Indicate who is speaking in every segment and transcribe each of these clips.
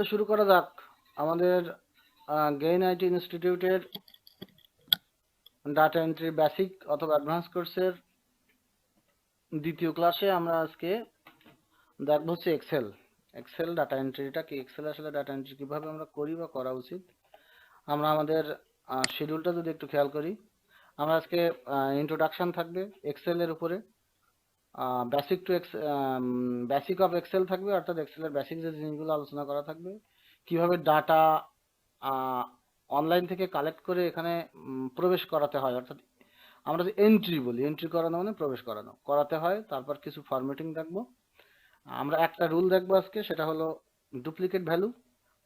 Speaker 1: তাহলে শুরু করা যাক আমাদের গেইন আইটি ইনস্টিটিউটের ডাটা এন্ট্রি বেসিক অথবা অ্যাডভান্স কোর্সের দ্বিতীয় ক্লাসে। আমরা আজকে দেখব হচ্ছে এক্সেল ডাটা এন্ট্রিটা কি, এক্সেল আসলে ডাটা এন্ট্রি কীভাবে আমরা করি বা করা উচিত। আমরা আমাদের শিডিউলটা যদি একটু খেয়াল করি, আমরা আজকে ইন্ট্রোডাকশন থাকবে এক্সেলের উপরে, বেসিক অফ এক্সেল থাকবে, অর্থাৎ এক্সেলের বেসিক যে জিনিসগুলো আলোচনা করা থাকবে, কিভাবে ডাটা অনলাইন থেকে কালেক্ট করে এখানে প্রবেশ করাতে হয়, অর্থাৎ আমরা যে এন্ট্রি বলি, এন্ট্রি করানো মানে প্রবেশ করানো করাতে হয়। তারপর কিছু ফরম্যাটিং দেখবো। আমরা একটা রুল দেখবো আজকে, সেটা হলো ডুপ্লিকেট ভ্যালু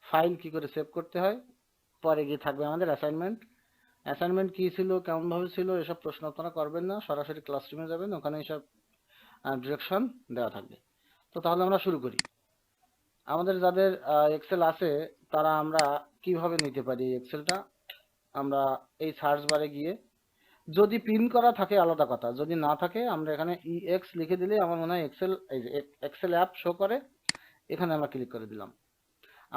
Speaker 1: ফাইল কি করে সেভ করতে হয়। পরে গিয়ে থাকবে আমাদের অ্যাসাইনমেন্ট কি ছিল, কেমনভাবে ছিল, এসব প্রশ্ন আপনারা করবেন না, সরাসরি ক্লাসরুমে যাবেন, ওখানে এসব ডিরেকশন দেওয়া থাকবে। তো তাহলে আমরা শুরু করি। আমাদের যাদের এক্সেল আছে তারা আমরা কিভাবে নিতে পারি এক্সেলটা, আমরা এই সার্চ বারে গিয়ে, যদি পিন করা থাকে আলাদা কথা, যদি না থাকে আমরা এখানে EX লিখে দিলে আমার মনে হয় এক্সেল অ্যাপ শো করে, এখানে আমরা ক্লিক করে দিলাম।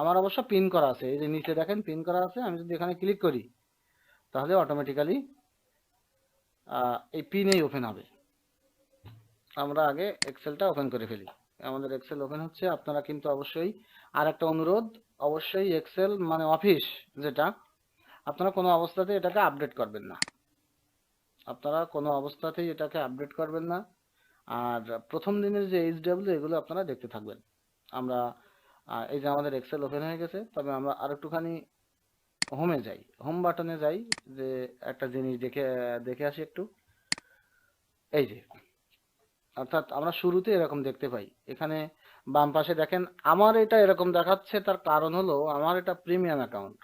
Speaker 1: আমার অবশ্য পিন করা আছে, এই যে নিচে দেখেন পিন করা আছে। আমি যদি এখানে ক্লিক করি তাহলে অটোমেটিক্যালি এই পিনেই ওপেন হবে। আমরা আগে এক্সেলটা ওপেন করে ফেলি। আমাদের এক্সেল ওপেন হচ্ছে। আপনারা কিন্তু অবশ্যই, আর একটা অনুরোধ, অবশ্যই এক্সেল মানে অফিস যেটা, আপনারা কোনো অবস্থাতেই এটাকে আপডেট করবেন না। আপনারা কোনো অবস্থাতেই এটাকে আপডেট করবেন না। আর প্রথম দিনের যে HW এগুলো আপনারা দেখতে থাকবেন। আমরা এই যে আমাদের এক্সেল ওপেন হয়ে গেছে, তবে আমরা আর একটুখানি হোমে যাই, হোম বাটনে যাই, যে একটা জিনিস দেখে দেখে আসি একটু। এই যে, অর্থাৎ আমরা শুরুতে এরকম দেখতে পাই, এখানে বাম পাশে দেখেন আমার এটা এরকম দেখাচ্ছে, তার কারণ হলো আমার এটা প্রিমিয়াম অ্যাকাউন্ট।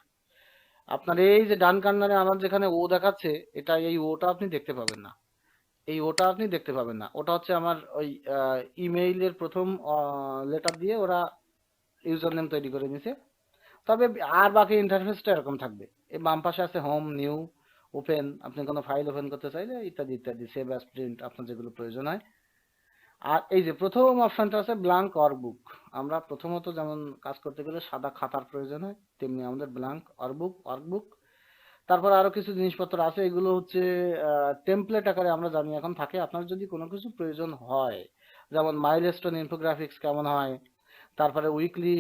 Speaker 1: আপনার এই যে ডান কর্নারে আমার যেখানে ও দেখাচ্ছে, এটা এই ওটা আপনি দেখতে পাবেন না, এই ওটা আপনি দেখতে পাবেন না। ওটা হচ্ছে আমার ওই ইমেইলের প্রথম লেটার দিয়ে ওরা ইউজার নেম তৈরি করে নিছে। তবে আর বাকি ইন্টারফেসটা এরকম থাকবে। এই বাম পাশে আছে হোম, নিউ, ওপেন, আপনি কোনো ফাইল ওপেন করতে চাইলে ইত্যাদি ইত্যাদি, সেভ অ্যাজ, প্রিন্ট, আপনার যেগুলো প্রয়োজন হয়। আর এই যে প্রথম অপশনটা আছে ব্ল্যাঙ্ক ওয়ার্কবুক। আমরা প্রথমত যেমন কাজ করতে গেলে সাদা খাতার প্রয়োজন হয়, তেমনি আমাদের ব্ল্যাঙ্ক ওয়ার্কবুক। তারপর আরো কিছু জিনিসপত্র আছে, এগুলো হচ্ছে টেমপ্লেট আকারে আমরা জানি এখন থাকে। আপনার যদি কোনো কিছু প্রয়োজন হয়, যেমন মাইলস্টোন ইনফোগ্রাফিক্স কেমন হয়, তারপরে উইকলি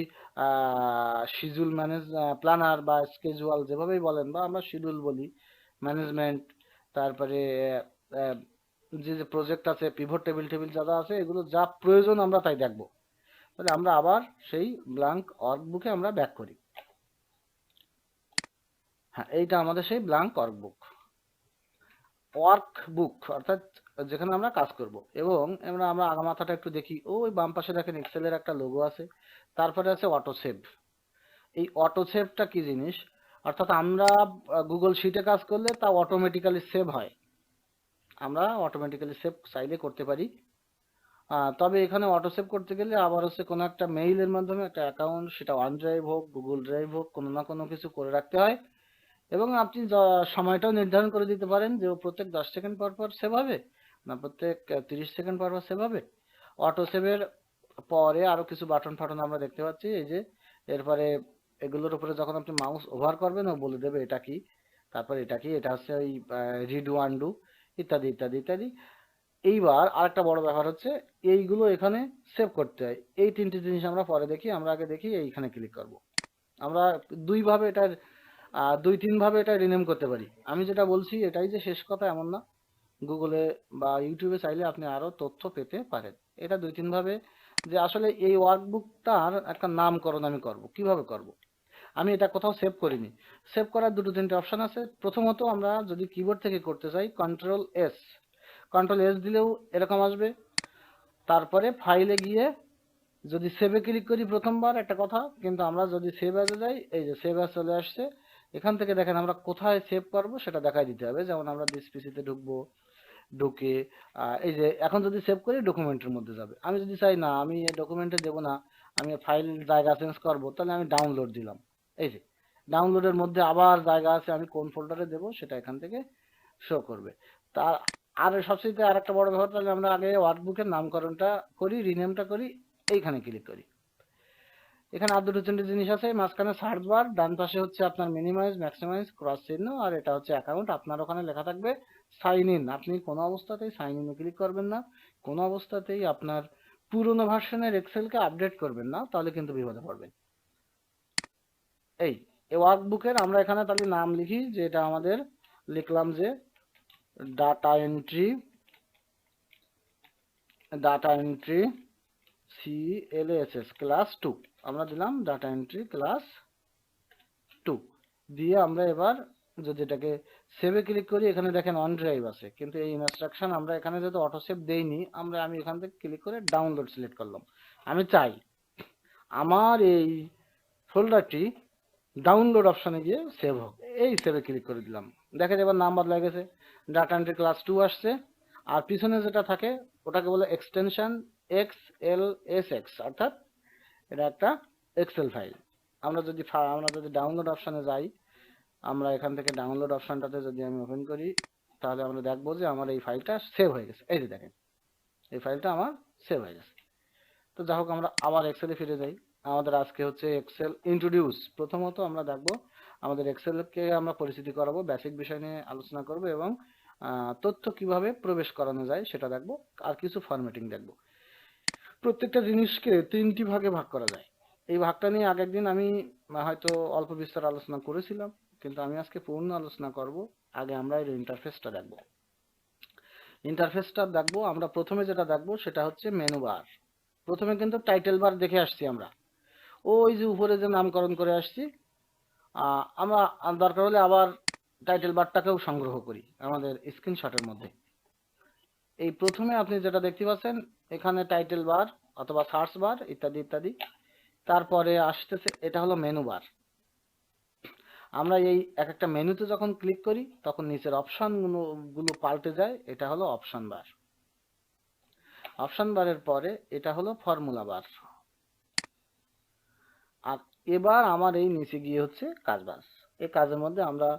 Speaker 1: শিডিউল ম্যানেজ প্ল্যানার বা স্কেজুয়াল যেভাবেই বলেন, বা আমরা শিডিউল বলি, ম্যানেজমেন্ট, তারপরে আহ, যে যে প্রজেক্ট আছে, পিভট টেবিল যা যা আছে, এগুলো যা প্রয়োজন আমরা তাই দেখব। তাহলে আমরা আবার সেই ব্ল্যাঙ্ক ওয়ার্কবুকে আমরা ব্যাক করি। হ্যাঁ, এইটা আমাদের সেই ব্ল্যাঙ্ক ওয়ার্কবুক, অর্থাৎ যেখানে আমরা কাজ করব। এবং আমরা আগা মাথাটা একটু দেখি, ওই বাম পাশে দেখেন এক্সেলের একটা লোগো আছে, তারপরে আছে অটো সেভ। এই অটো সেভটা কি জিনিস, অর্থাৎ আমরা গুগল শিটে কাজ করলে তা অটোমেটিক্যালি সেভ হয়, আমরা অটোমেটিক্যালি সেভ চাইলে করতে পারি। তবে এখানে অটো সেভ করতে গেলে আবার হচ্ছে কোনো একটা মেইলের মাধ্যমে একটা অ্যাকাউন্ট, সেটা ওয়ান ড্রাইভ হোক, গুগল ড্রাইভ হোক, কোনো না কোনো কিছু করে রাখতে হয়। এবং আপনি সময়টাও নির্ধারণ করে দিতে পারেন যে ও প্রত্যেক 10 সেকেন্ড পর পর সেভ হবে, না প্রত্যেক 30 সেকেন্ড পর পর সেভ হবে। অটো সেভের পরে আরো কিছু বাটন ফাটন আমরা দেখতে পাচ্ছি, এই যে এরপরে এগুলোর উপরে যখন আপনি মাউস ওভার করবেন ও বলে দেবে এটা কি, তারপর এটা কি, এটা হচ্ছে ওই রিডু আন্ডু ইত্যাদি ইত্যাদি ইত্যাদি। এইবার আরেকটা বড় ব্যাপার হচ্ছে, এইগুলো এখানে সেভ করতে হয়। এই তিনটি জিনিস আমরা পরে দেখি, আমরা আগে দেখি এইখানে ক্লিক করব। আমরা দুইভাবে এটা, দুই তিন ভাবে এটা রিনেম করতে পারি। আমি যেটা বলছি এটাই যে শেষ কথা এমন না, গুগলে বা ইউটিউবে চাইলে আপনি আরো তথ্য পেতে পারেন। এটা দুই তিন ভাবে, যে আসলে এই ওয়ার্কবুকটার একটা নামকরণ আমি করব, কিভাবে করব। আমি এটা কোথাও সেভ করিনি। সেভ করার দুটো তিনটে অপশন আছে। প্রথমত আমরা যদি কিবোর্ড থেকে করতে চাই, কন্ট্রোল এস দিলেও এরকম আসবে। তারপরে ফাইলে গিয়ে যদি সেভে ক্লিক করি প্রথমবার একটা কথা, কিন্তু আমরা যদি সেভ অ্যাজে যাই, এই যে সেভ অ্যাজ চলে আসছে। এখান থেকে দেখেন আমরা কোথায় সেভ করব সেটা দেখাই দিতে হবে। যেমন আমরা দিস পিসিতে ঢুকবো, ঢুকে এই যে এখন যদি সেভ করি ডকুমেন্টের মধ্যে যাবে। আমি যদি চাই না আমি এই ডকুমেন্টে দেবো না, আমি ফাইল জায়গা চেঞ্জ করব, তাহলে আমি ডাউনলোড দিলাম। এই যে ডাউনলোডের মধ্যে আবার জায়গা আছে, আমি কোন ফোল্ডারে দেবো সেটা এখান থেকে শো করবে। তার আর সবচেয়ে আর একটা বড় ব্যাপার, তাহলে আমরা আগে ওয়ার্কবুকের নামকরণটা করি, রিনেমটা করি, এইখানে ক্লিক করি। এখানে আর দুটো তিনটে জিনিস আছে, মাঝখানে সার্চ বার, ডান পাশে হচ্ছে আপনার মিনিমাইজ, ম্যাক্সিমাইজ, ক্রস চিহ্ন, আর এটা হচ্ছে অ্যাকাউন্ট। আপনার ওখানে লেখা থাকবে সাইন ইন। আপনি কোনো অবস্থাতেই সাইন ইনে ক্লিক করবেন না, কোনো অবস্থাতেই আপনার পুরোনো ভার্সনের এক্সেলকে আপডেট করবেন না, তাহলে কিন্তু বিপদে পড়বেন। এই ওয়ার্কবুকের আমরা এখানে তাহলে নাম লিখি, যে এটা আমাদের লিখলাম যে data entry, data entry CLSS class 2, আমরা দিলাম ডাটা এন্ট্রি ক্লাস 2 দিয়ে আমরা এবার যদি এটাকে সেভে ক্লিক করি, এখানে দেখেন অন ড্রাইভ আছে, কিন্তু এই ইনস্ট্রাকশন আমরা এখানে যেহেতু অটো সেভ দেইনি, আমি এখান থেকে ক্লিক করে ডাউনলোড সিলেক্ট করলাম। আমি চাই আমার এই ফোল্ডারটি ডাউনলোড অপশনে গিয়ে সেভ হোক, এই সেভে ক্লিক করে দিলাম। দেখেন এবার নাম বদলে গেছে, ডাটা এন্ট্রি ক্লাস 2 আসছে, আর পিছনে যেটা থাকে ওটাকে বলে এক্সটেনশন XLSX, অর্থাৎ এটা একটা এক্সেল ফাইল। আমরা যদি ডাউনলোড অপশনে যাই, আমরা এখান থেকে ডাউনলোড অপশনটাতে যদি আমি ওপেন করি, তাহলে আমরা দেখবো যে আমার এই ফাইলটা সেভ হয়ে গেছে। এই যে দেখেন, এই ফাইলটা আমার সেভ হয়ে গেছে। তো যাই হোক, আমরা আবার এক্সেলে ফিরে যাই। আমাদের আজকে হচ্ছে এক্সেল ইন্ট্রোডিউস। প্রথমত আমরা দেখবো আমাদের এক্সেলকে আমরা পরিচিতি করাবো, বেসিক বিষয় নিয়ে আলোচনা করব, এবং তথ্য কিভাবে প্রবেশ করানো যায় সেটা দেখবো, আর কিছু ফরম্যাটিং দেখবো। প্রত্যেকটা জিনিসকে তিনটি ভাগে ভাগ করা যায়। এই ভাগটা নিয়ে আগের দিন আমি হয়তো অল্প বিস্তার আলোচনা করেছিলাম, কিন্তু আমি আজকে পূর্ণ আলোচনা করব। আগে আমরা এর ইন্টারফেসটা দেখব। ইন্টারফেসটা দেখবো আমরা প্রথমে যেটা দেখবো সেটা হচ্ছে মেনু বার। প্রথমে কিন্তু টাইটেল বার দেখে আসছি আমরা, ওই যে উপরে যে নামকরণ করে আসছি। আমরা দরকার হলে আবার টাইটেল বারটাকেও সংগ্রহ করি আমাদের স্ক্রিনশটের মধ্যে। এই প্রথমে আপনি যেটা দেখতে পাচ্ছেন, এখানে টাইটেল বার অথবা সার্চ বার ইত্যাদি ইত্যাদি। তারপরে আসতেছে, এটা হলো মেনু বার। আমরা এই এক একটা মেনুতে যখন ক্লিক করি, তখন নিচের অপশন গুলো পাল্টে যায়। এটা হলো অপশন বার। অপশন বারের পরে এটা হলো ফর্মুলা বার। আর এবার আমার এই নিচে গিয়ে হচ্ছে কাজ বাস। এই কাজের মধ্যে আমরা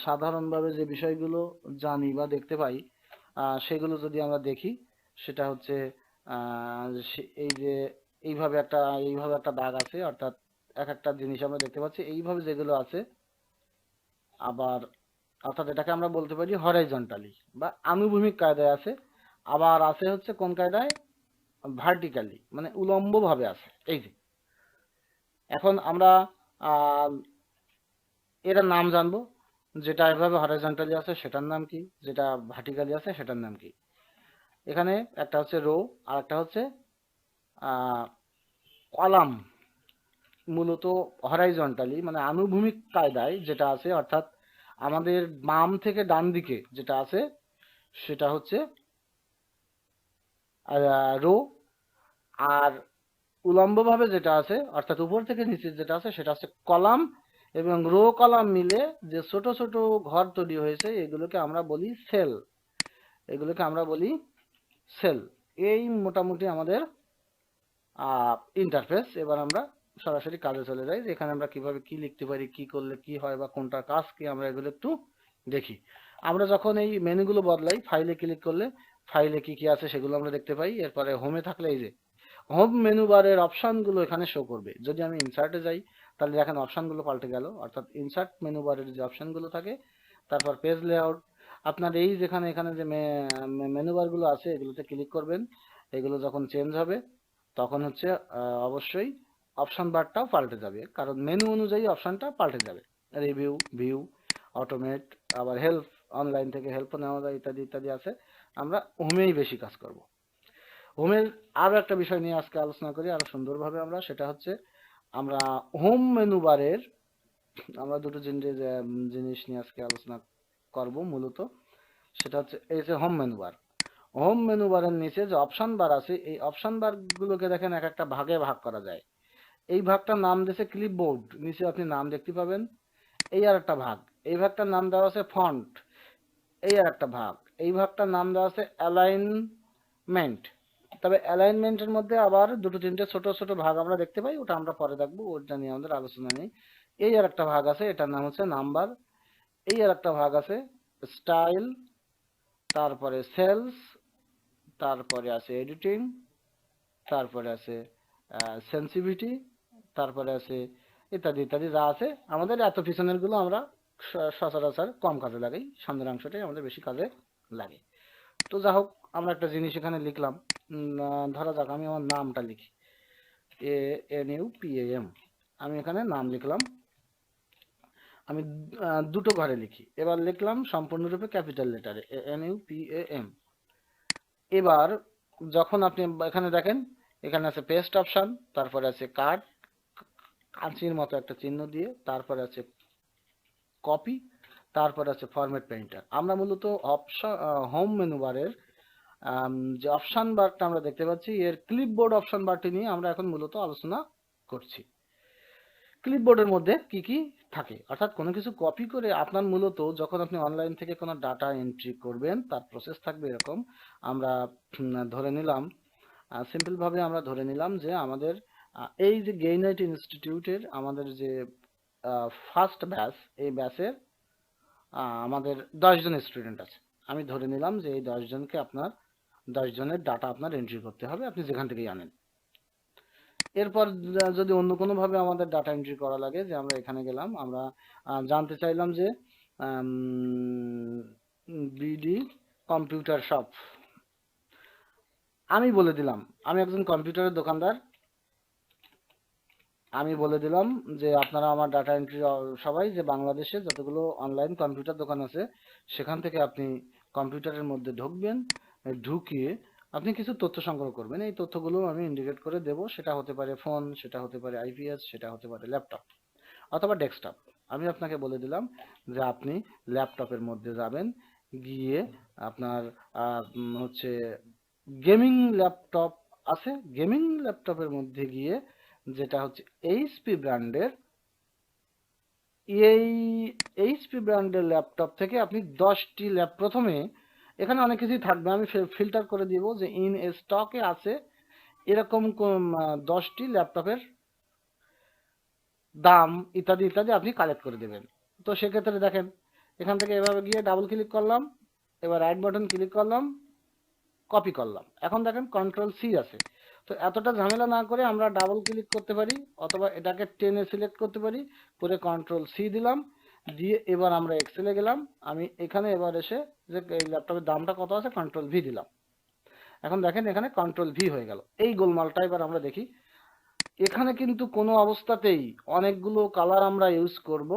Speaker 1: সাধারণভাবে যে বিষয়গুলো জানি বা দেখতে পাই, সেগুলো যদি আমরা দেখি, সেটা হচ্ছে এই যে এইভাবে একটা দাগ আছে, অর্থাৎ এক একটা জিনিস আমরা দেখতে পাচ্ছি এইভাবে যেগুলো আছে। আবার অর্থাৎ এটাকে আমরা বলতে পারি হরাইজন্টালি বা আনুভূমিক কায়দায় আছে। আবার আছে হচ্ছে কোন কায়দায়, ভার্টিক্যালি, মানে উলম্ব ভাবে আছে। এই যে এখন আমরা এটার নাম জানবো, যেটা এভাবে হরাইজন্টালি আছে সেটার নাম কি, যেটা ভার্টিক্যালি আছে সেটার নাম কি। এখানে একটা হচ্ছে রো, আর একটা হচ্ছে কলাম। মূলত হরাইজন্টালি মানে আনুভূমিক কায়দায় যেটা আছে, অর্থাৎ আমাদের বাম থেকে ডান দিকে যেটা আছে সেটা হচ্ছে রো, আর উলম্বভাবে যেটা আছে অর্থাৎ উপর থেকে নিচে যেটা আছে সেটা হচ্ছে কলাম। এবং রো কলাম মিলে যে ছোট ছোট ঘর তৈরি হয়েছে, এগুলোকে আমরা বলি সেল। এগুলোকে আমরা বলি সেল। এই মোটামুটি আমাদের ইন্টারফেস। এবার আমরা সরাসরি কাজে চলে যাই, যে এখানে আমরা কিভাবে কি লিখতে পারি, কি করলে কি হয়, বা কোনটার কাজ কি, আমরা এগুলো একটু দেখি। আমরা যখন এই মেনুগুলো বদলাই, ফাইলে ক্লিক করলে ফাইলে কি কি আছে সেগুলো আমরা দেখতে পাই। এরপরে হোমে থাকলে এই যে হোম মেনু বারের অপশনগুলো এখানে শো করবে। যদি আমি ইনসার্টে যাই, তাহলে দেখেন অপশনগুলো পাল্টে গেল, অর্থাৎ ইনসার্ট মেনু বারের যে অপশনগুলো থাকে, তারপর পেজ লেআউট। আপনার এই যেখানে এখানে যে মেনু বারগুলো আছে এগুলোতে ক্লিক করবেন। এগুলো যখন চেঞ্জ হবে, তখন হচ্ছে অবশ্যই অপশন বারটাও পাল্টে যাবে, কারণ মেনু অনুযায়ী অপশনটা পাল্টে যাবে। রিভিউ, ভিউ, অটোমেট, আবার হেল্প, অনলাইন থেকে হেল্পও নেওয়া যায়, ইত্যাদি ইত্যাদি আছে। আমরা হোমেই বেশি কাজ করব। হোমের আরো একটা বিষয় নিয়ে আজকে আলোচনা করি আরো সুন্দরভাবে আমরা, সেটা হচ্ছে আমরা হোম মেনু বারের আমরা দুটো জিনিস নিয়ে আজকে আলোচনা করব মূলত। সেটা হচ্ছে এই যে home menu bar. Home menu বারের নিচে যে অপশন বার আছে, এই অপশন বার গুলোকে দেখেন এক একটা ভাগে ভাগ করা যায়। এই ভাগটার নাম দিয়েছে ক্লিপবোর্ড, নিচে আপনি নাম দেখতে পাবেন। এই আর একটা ভাগ, এই ভাগটার নাম দেওয়া আছে ফন্ট। এই আর একটা ভাগ, এই ভাগটার নাম দেওয়া আছে অ্যালাইনমেন্ট। তবে অ্যালাইনমেন্টের মধ্যে আবার দুটো তিনটে ছোট ছোট ভাগ আমরা দেখতে পাই, ওটা আমরা পরে দেখবো, ওটা নিয়ে আমাদের আলোচনা নেই। এই আর একটা ভাগ আছে, এটার নাম হচ্ছে নাম্বার। এই আর একটা ভাগ আছে স্টাইল, তারপরে সেলস, তারপরে আছে এডিটিং, তারপরে আছে সেন্সিভিটি, তারপরে আছে ইত্যাদি ইত্যাদি যা আছে, আমাদের এত পিছনের গুলো আমরা সচরাচর কম কাজে লাগাই, সামনের অংশটাই আমাদের বেশি কাজে লাগে। তো যা হোক, আমরা একটা জিনিস এখানে লিখলাম, ধরা যাক আমি আমার নামটা লিখি, ANUPAM, আমি এখানে নাম লিখলাম, আমি দুটো ঘরে লিখি, এবার লিখলাম সম্পূর্ণরূপে ক্যাপিটাল লেটারে ANUPAM। এবার যখন আপনি এখানে দেখেন, এখানে আছে পেস্ট অপশন, তারপরে আছে কাট, কাঁচির মতো একটা চিহ্ন দিয়ে, তারপরে আছে কপি, তারপরে আছে ফরম্যাট পেইন্টার। আমরা মূলত অপশন হোম মেনু বারের যে অপশন বারটা আমরা দেখতে পাচ্ছি, এর ক্লিপবোর্ড অপশন বারটি নিয়ে আমরা এখন মূলত আলোচনা করছি। ক্লিপবোর্ডের মধ্যে কি কি থাকে, অর্থাৎ কোনো কিছু কপি করে আপনার মূলত যখন আপনি অনলাইন থেকে কোনো ডাটা এন্ট্রি করবেন, তার প্রসেস থাকবে এরকম। আমরা ধরে নিলাম, সিম্পল ভাবে আমরা ধরে নিলাম যে আমাদের এই যে গেইনাইট ইনস্টিটিউটের আমাদের যে ফার্স্ট ব্যাচ, এই ব্যাচের আমাদের 10 জন স্টুডেন্ট আছে। আমি ধরে নিলাম যে এই 10 জনকে আপনার 10 জনের ডাটা আপনার এন্ট্রি করতে হবে, আপনি যেখান থেকেই আনেন। এরপর যদি অন্য কোনো ভাবে আমাদের ডাটা এন্ট্রি করা লাগে, যে আমরা এখানে গেলাম, আমরা জানতে চাইলাম যে বিডি কম্পিউটার শপ, আমি বলে দিলাম আমি একজন কম্পিউটারের দোকানদার, আমি বলে দিলাম যে আপনারা আমার ডাটা এন্ট্রি সবাই, যে বাংলাদেশে যতগুলো অনলাইন কম্পিউটার দোকান আছে সেখান থেকে আপনি কম্পিউটারের মধ্যে ঢুকবেন, ঢুকিয়ে আপনি কিছু তথ্য সংগ্রহ করবেন। এই তথ্যগুলো আমি ইন্ডিকেট করে দেব, সেটা হতে পারে ফোন, সেটা হতে পারে আইপিএস, সেটা হতে পারে ল্যাপটপ অথবা ডেস্কটপ। আমি আপনাকে বলে দিলাম যে আপনি ল্যাপটপের মধ্যে যাবেন, গিয়ে আপনার হচ্ছে গেমিং ল্যাপটপ আছে, গেমিং ল্যাপটপের মধ্যে গিয়ে যেটা হচ্ছে এইচপি ব্র্যান্ডের, এই এইচপি ব্র্যান্ডের ল্যাপটপ থেকে আপনি 10টি প্রথমে এখানে অনেক কিছুই থাকবে, আমি ফিল্টার করে দিব যে ইন স্টকে আছে এরকম 10টি ল্যাপটপের দাম ইত্যাদি ইত্যাদি আপনি কালেক্ট করে দেবেন। তো সেক্ষেত্রে দেখেন, এখান থেকে এভাবে গিয়ে ডাবল ক্লিক করলাম, এবার রাইট বাটন ক্লিক করলাম, কপি করলাম, এখন দেখেন কন্ট্রোল সি আছে। তো এতটা ঝামেলা না করে আমরা ডাবল ক্লিক করতে পারি, অথবা এটাকে টেনে সিলেক্ট করতে পারি, করে কন্ট্রোল সি দিলাম, দিয়ে এবার আমরা এক্সেলে গেলাম, আমি এখানে এবার এসে যে এই ল্যাপটপের দামটা কত আছে কন্ট্রোল ভি দিলাম, এখন দেখেন এখানে কন্ট্রোল ভি হয়ে গেল। এই গোলমালটা এবার আমরা দেখি, এখানে কিন্তু কোনো অবস্থাতেই অনেকগুলো কালার আমরা ইউজ করব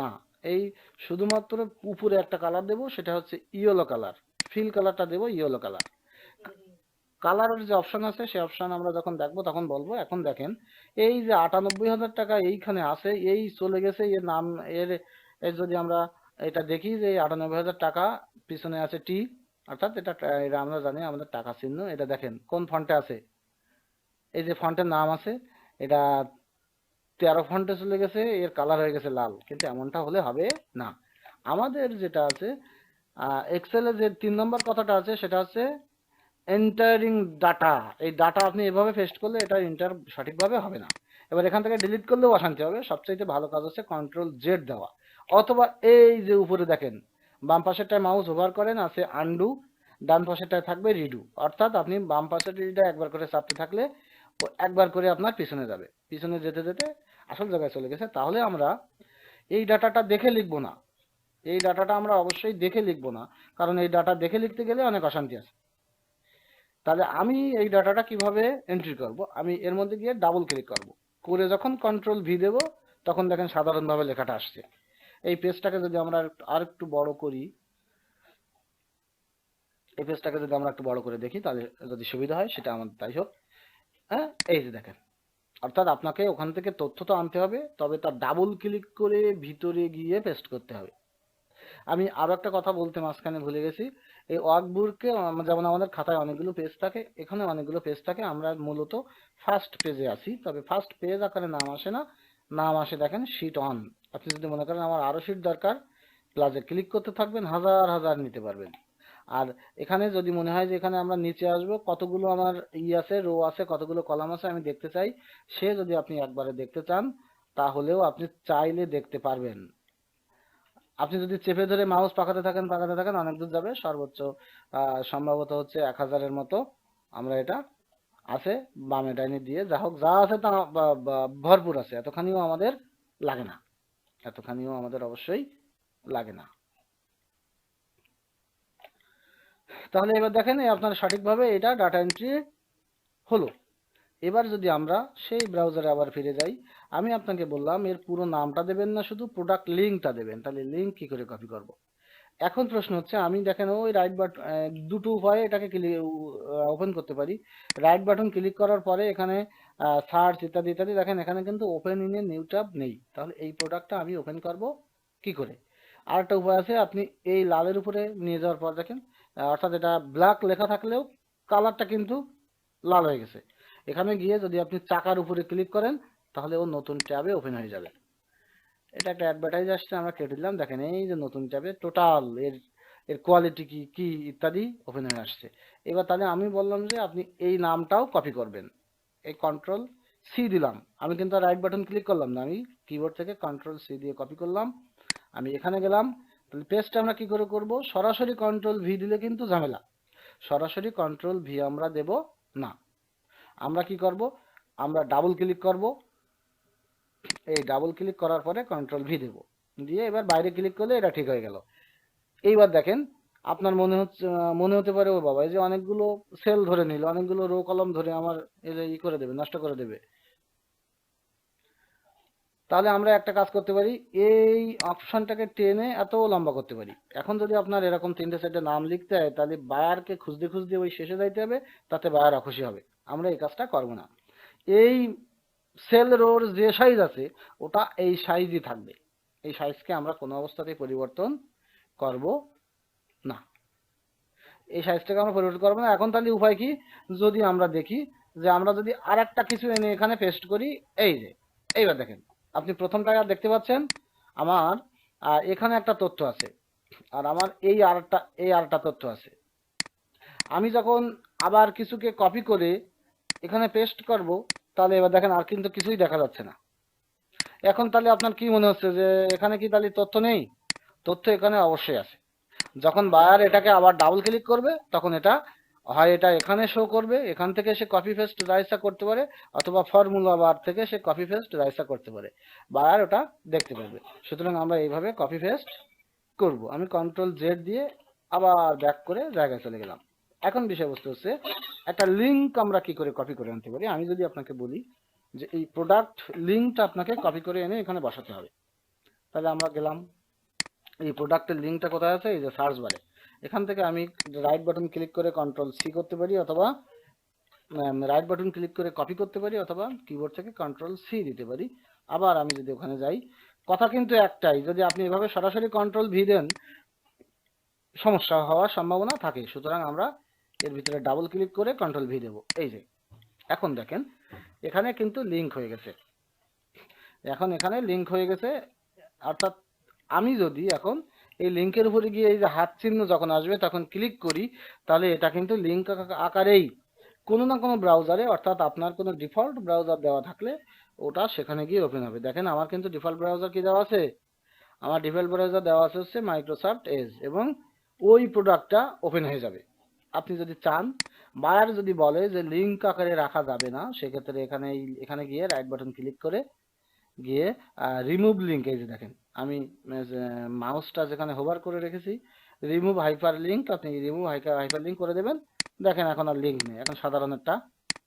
Speaker 1: না, এই শুধুমাত্র উপরে একটা কালার দেব, সেটা হচ্ছে ইয়েলো কালার, ফিল কালারটা দেব ইয়েলো কালার। কালারের যে অপশন আছে সেই অপশন আমরা যখন দেখবো তখন বলবো। এখন দেখেন এই যে 98,000 টাকা এইখানে আছে, এই চলে গেছে এর নাম, এর এর যদি আমরা এটা দেখি যে 98,000 টাকা পিছনে আছে টি, অর্থাৎ এটা আমরা জানি আমাদের টাকা চিহ্ন। এটা দেখেন কোন ফন্টে আছে, এই যে ফন্টের নাম আছে, এটা 13 ফন্টে চলে গেছে, এর কালার হয়ে গেছে লাল, কিন্তু এমনটা হলে হবে না। আমাদের যেটা আছে এক্সেলে যে 3 নম্বর কথাটা আছে সেটা হচ্ছে এন্টারিং ডাটা। এই ডাটা আপনি এভাবে পেস্ট করলে এটা এন্টার সঠিকভাবে হবে না। এবার এখান থেকে ডিলিট করলেও অশান্তি হবে, সবচাইতে ভালো কাজ হচ্ছে কন্ট্রোল জেড দেওয়া, অথবা এই যে উপরে দেখেন বাম পাশেরটায় মাউস ওভার করেন, আছে আনডু, ডান পাশেরটায় থাকবে রিডু, অর্থাৎ আপনি বাম পাশের রিডা একবার করে চাপতে থাকলে ও একবার করে আপনার পিছনে যাবে, পিছনে যেতে যেতে আসল জায়গায় চলে গেছে। তাহলে আমরা এই ডাটাটা দেখে লিখবো না, এই ডাটাটা আমরা অবশ্যই দেখে লিখবো না, কারণ এই ডাটা দেখে লিখতে গেলে অনেক অশান্তি আছে। তাহলে আমি এই ডাটাটা কিভাবে এন্ট্রি করব, আমি এর মধ্যে গিয়ে ডাবল ক্লিক করব, করে যখন কন্ট্রোল ভি দেব তখন দেখেন সাধারণভাবে লেখাটা আসছে। এই পেজটাকে যদি আমরা আর একটু বড় করি, এই পেজটাকে যদি আমরা একটু বড় করে দেখি তাহলে যদি সুবিধা হয় সেটা আমাদের তাই হোক। হ্যাঁ, এই যে দেখেন, অর্থাৎ আপনাকে ওখান থেকে তথ্য তো আনতে হবে, তবে তার ডাবল ক্লিক করে ভিতরে গিয়ে পেস্ট করতে হবে। আমি আরো একটা কথা বলতে মাঝখানে ভুলে গেছি, এই ওয়ার্কবুকে যেমন আমাদের খাতায় অনেকগুলো পেজ থাকে, এখানে অনেকগুলো পেজ থাকে, আমরা মূলত ফার্স্ট পেজে আছি, তবে ফার্স্ট পেজ আকারে নাম আসে না, নাম আসে দেখেন শিট অন। আপনি যদি মনে করেন আমার আরো শিট দরকার, প্লাজে ক্লিক করতে থাকবেন, হাজার হাজার নিতে পারবেন। আর এখানে যদি মনে হয় যে এখানে আমরা নিচে আসবো, কতগুলো আমার আছে, রো আছে, কতগুলো কলাম আছে আমি দেখতে চাই, সে যদি আপনি একবারে দেখতে চান তাহলেও আপনি চাইলে দেখতে পারবেন। আপনি যদি চেপে ধরে মাউস পাকাতে থাকেন অনেক দূর যাবে, সর্বোচ্চ সম্ভবত হচ্ছে 1000-এর মতো আমরা এটা আছে বামে ডাইনে দিয়ে, যা হোক যা আছে তা ভরপুর আছে, এতখানিও আমাদের লাগে না, এতখানিও আমাদের অবশ্যই লাগে না। তাহলে এবার দেখেন আপনার সঠিকভাবে এটা ডাটা এন্ট্রি হলো। এবার যদি আমরা সেই ব্রাউজারে আবার ফিরে যাই, আমি আপনাকে বললাম এর পুরো নামটা দেবেন না, শুধু প্রোডাক্ট লিঙ্কটা দেবেন। তাহলে লিঙ্ক কি করে কপি করব? এখন প্রশ্ন হচ্ছে, আমি দেখেন ওই রাইট বাটন, দুটো উপায়ে এটাকে ওপেন করতে পারি। রাইট বাটন ক্লিক করার পরে এখানে সার্চ ইত্যাদি ইত্যাদি, দেখেন এখানে কিন্তু open in a new tab নেই। তাহলে এই প্রোডাক্টটা আমি ওপেন করব কি করে? আরেকটা উপায় আছে, আপনি এই লালের উপরে নিয়ে যাওয়ার পর দেখেন, অর্থাৎ এটা ব্ল্যাক লেখা থাকলেও কালারটা কিন্তু লাল হয়ে গেছে। এখানে গিয়ে যদি আপনি চাকার উপরে ক্লিক করেন তাহলে ও নতুন ট্যাবে ওপেন হয়ে যাবে। এটা একটা অ্যাডভার্টাইজ আসছে, আমরা কেটে দিলাম। দেখেন এই যে নতুন ট্যাবে টোটাল এর এর কোয়ালিটি কি কি ইত্যাদি ওপেন হয়ে আসছে। এবার তাহলে আমি বললাম যে আপনি এই নামটাও কপি করবেন। এই কন্ট্রোল সি দিলাম, আমি কিন্তু রাইট বাটন ক্লিক করলাম না, আমি কিবোর্ড থেকে কন্ট্রোল সি দিয়ে কপি করলাম। আমি এখানে গেলাম, তাহলে পেস্ট আমরা কি করে করব? সরাসরি কন্ট্রোল ভি দিলে কিন্তু ঝামেলা, সরাসরি কন্ট্রোল ভি আমরা দেব না। আমরা কি করব? আমরা ডাবল ক্লিক করব, এই ডাবল ক্লিক করার পরে কন্ট্রোল ভি দেব, দিয়ে এবার বাইরে ক্লিক করলে এটা ঠিক হয়ে গেল। এইবার দেখেন, আপনার মনে হতে পারে ও বাবা এই যে অনেকগুলো সেল ধরে নিল, অনেকগুলো রো কলম ধরে আমার এই যে ই করে দেবে, নষ্ট করে দেবে। তাহলে আমরা একটা কাজ করতে পারি, এই অপশনটাকে টেনে এত লম্বা করতে পারি। এখন যদি আপনার এরকম তিনটে চারটে নাম লিখতে হয় তাহলে বায়ারকে খুঁজতে খুঁজতে ওই শেষে যাইতে হবে, তাতে বায়ার অখুশি হবে। আমরা এই কাজটা করবো না। এই সেল রোর যে সাইজ আছে ওটা এই সাইজই থাকবে, এই সাইজকে আমরা কোনো অবস্থাতেই পরিবর্তন করব না, এই সাইজটাকে আমরা পরিবর্তন করবো না। এখন তাহলে উপায় কি? যদি আমরা দেখি যে আমরা যদি আর একটা কিছু এনে এখানে পেস্ট করি, এই যে এইবার দেখেন আপনি প্রথমটা দেখতে পাচ্ছেন, আমার এখানে একটা তথ্য আছে, আর আমার এই আরেকটা তথ্য আছে। আমি যখন আবার কিছুকে কপি করে এখানে পেস্ট করব, তাহলে এবার দেখেন আর কিন্তু কিছুই দেখা যাচ্ছে না। এখন তাহলে আপনার কি মনে হচ্ছে যে এখানে কি তাহলে তথ্য নেই? তথ্য এখানে অবশ্যই আছে। যখন বায়ার এটাকে আবার ডাবল ক্লিক করবে তখন এটা হয় এটা এখানে শো করবে, এখান থেকে সে কপি পেস্ট রাইসা করতে পারে, অথবা ফর্মুলা বার থেকে সে কপি পেস্ট রাইসা করতে পারে, বায়ার ওটা দেখতে পারবে। সুতরাং আমরা এইভাবে কপি পেস্ট করব। আমি কন্ট্রোল জেড দিয়ে আবার ব্যাক করে জায়গায় চলে গেলাম। এখন বিষয়বস্তু হচ্ছে, একটা লিঙ্ক আমরা কি করে কপি করে আনতে পারি। আমি যদি আপনাকে বলি যে এই প্রোডাক্ট লিঙ্কটা আপনাকে কপি করে এনে এখানে বসাতে হবে, তাহলে আমরা গেলাম, এই প্রোডাক্টের লিঙ্কটা কোথায় আছে? এই যে সার্চ বারে। এখান থেকে আমি রাইট বাটন ক্লিক করে কন্ট্রোল সি করতে পারি, অথবা রাইট বাটন ক্লিক করে কপি করতে পারি, অথবা কিবোর্ড থেকে কন্ট্রোল সি দিতে পারি। আবার আমি যদি ওখানে যাই, কথা কিন্তু একটাই, যদি আপনি এভাবে সরাসরি কন্ট্রোল ভি দেন সমস্যা হওয়ার সম্ভাবনা থাকে। সুতরাং আমরা এর ভিতরে ডাবল ক্লিক করে কন্ট্রোল ভি দেব। এই যে এখন দেখেন এখানে কিন্তু লিঙ্ক হয়ে গেছে, এখন এখানে লিঙ্ক হয়ে গেছে। অর্থাৎ আমি যদি এখন এই লিঙ্কের উপরে গিয়ে এই যে হাত চিহ্ন যখন আসবে তখন ক্লিক করি, তাহলে এটা কিন্তু লিঙ্ক আকারেই কোনো না কোনো ব্রাউজারে, অর্থাৎ আপনার কোনো ডিফল্ট ব্রাউজার দেওয়া থাকলে ওটা সেখানে গিয়ে ওপেন হবে। দেখেন আমার কিন্তু ডিফল্ট ব্রাউজার কি দেওয়া আছে? আমার ডিফল্ট ব্রাউজার দেওয়া আছে হচ্ছে মাইক্রোসফট এজ, এবং ওই প্রোডাক্টটা ওপেন হয়ে যাবে। আপনি যদি চান, বায়ার যদি বলে যে লিঙ্ক আকারে রাখা যাবে না, সেক্ষেত্রে এখানে গিয়ে রাইট বাটন ক্লিক করে গিয়ে রিমুভ লিঙ্ক, এই যে দেখেন আমি মাউসটা যেখানে হোভার করে রেখেছি, রিমুভ হাইপার লিঙ্ক, আপনি রিমুভ হাইপার লিঙ্ক করে দেবেন। দেখেন এখন আর লিঙ্ক নেই, এখন সাধারণ একটা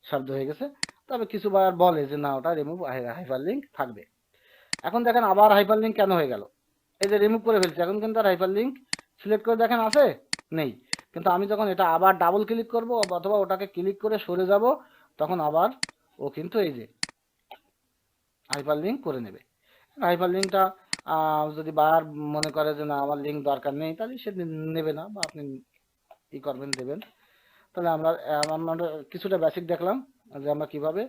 Speaker 1: শব্দ হয়ে গেছে। তবে কিছু বার বলে যে না, ওটা রিমুভ হাইপার লিঙ্ক থাকবে। এখন দেখেন আবার হাইপার লিঙ্ক কেন হয়ে গেল? এই যে রিমুভ করে ফেলছি, এখন কিন্তু আর হাইপার লিঙ্ক সিলেক্ট করে দেখেন আছে নেই। কিন্তু আমি যখন এটা আবার ডাবল ক্লিক করব অথবা ওটাকে ক্লিক করে সরে যাব, তখন আবার ও কিন্তু এই যে হাইপার লিঙ্ক করে নেবে। হাইপার লিঙ্কটা যদি বার মনে করে যে না আমার লিঙ্ক দরকার নেই, তাহলে সে নেবে না, বা আপনি ই করবেন দেবেন। তাহলে আমরা কিছুটা বেসিক দেখলাম যে আমরা কিভাবে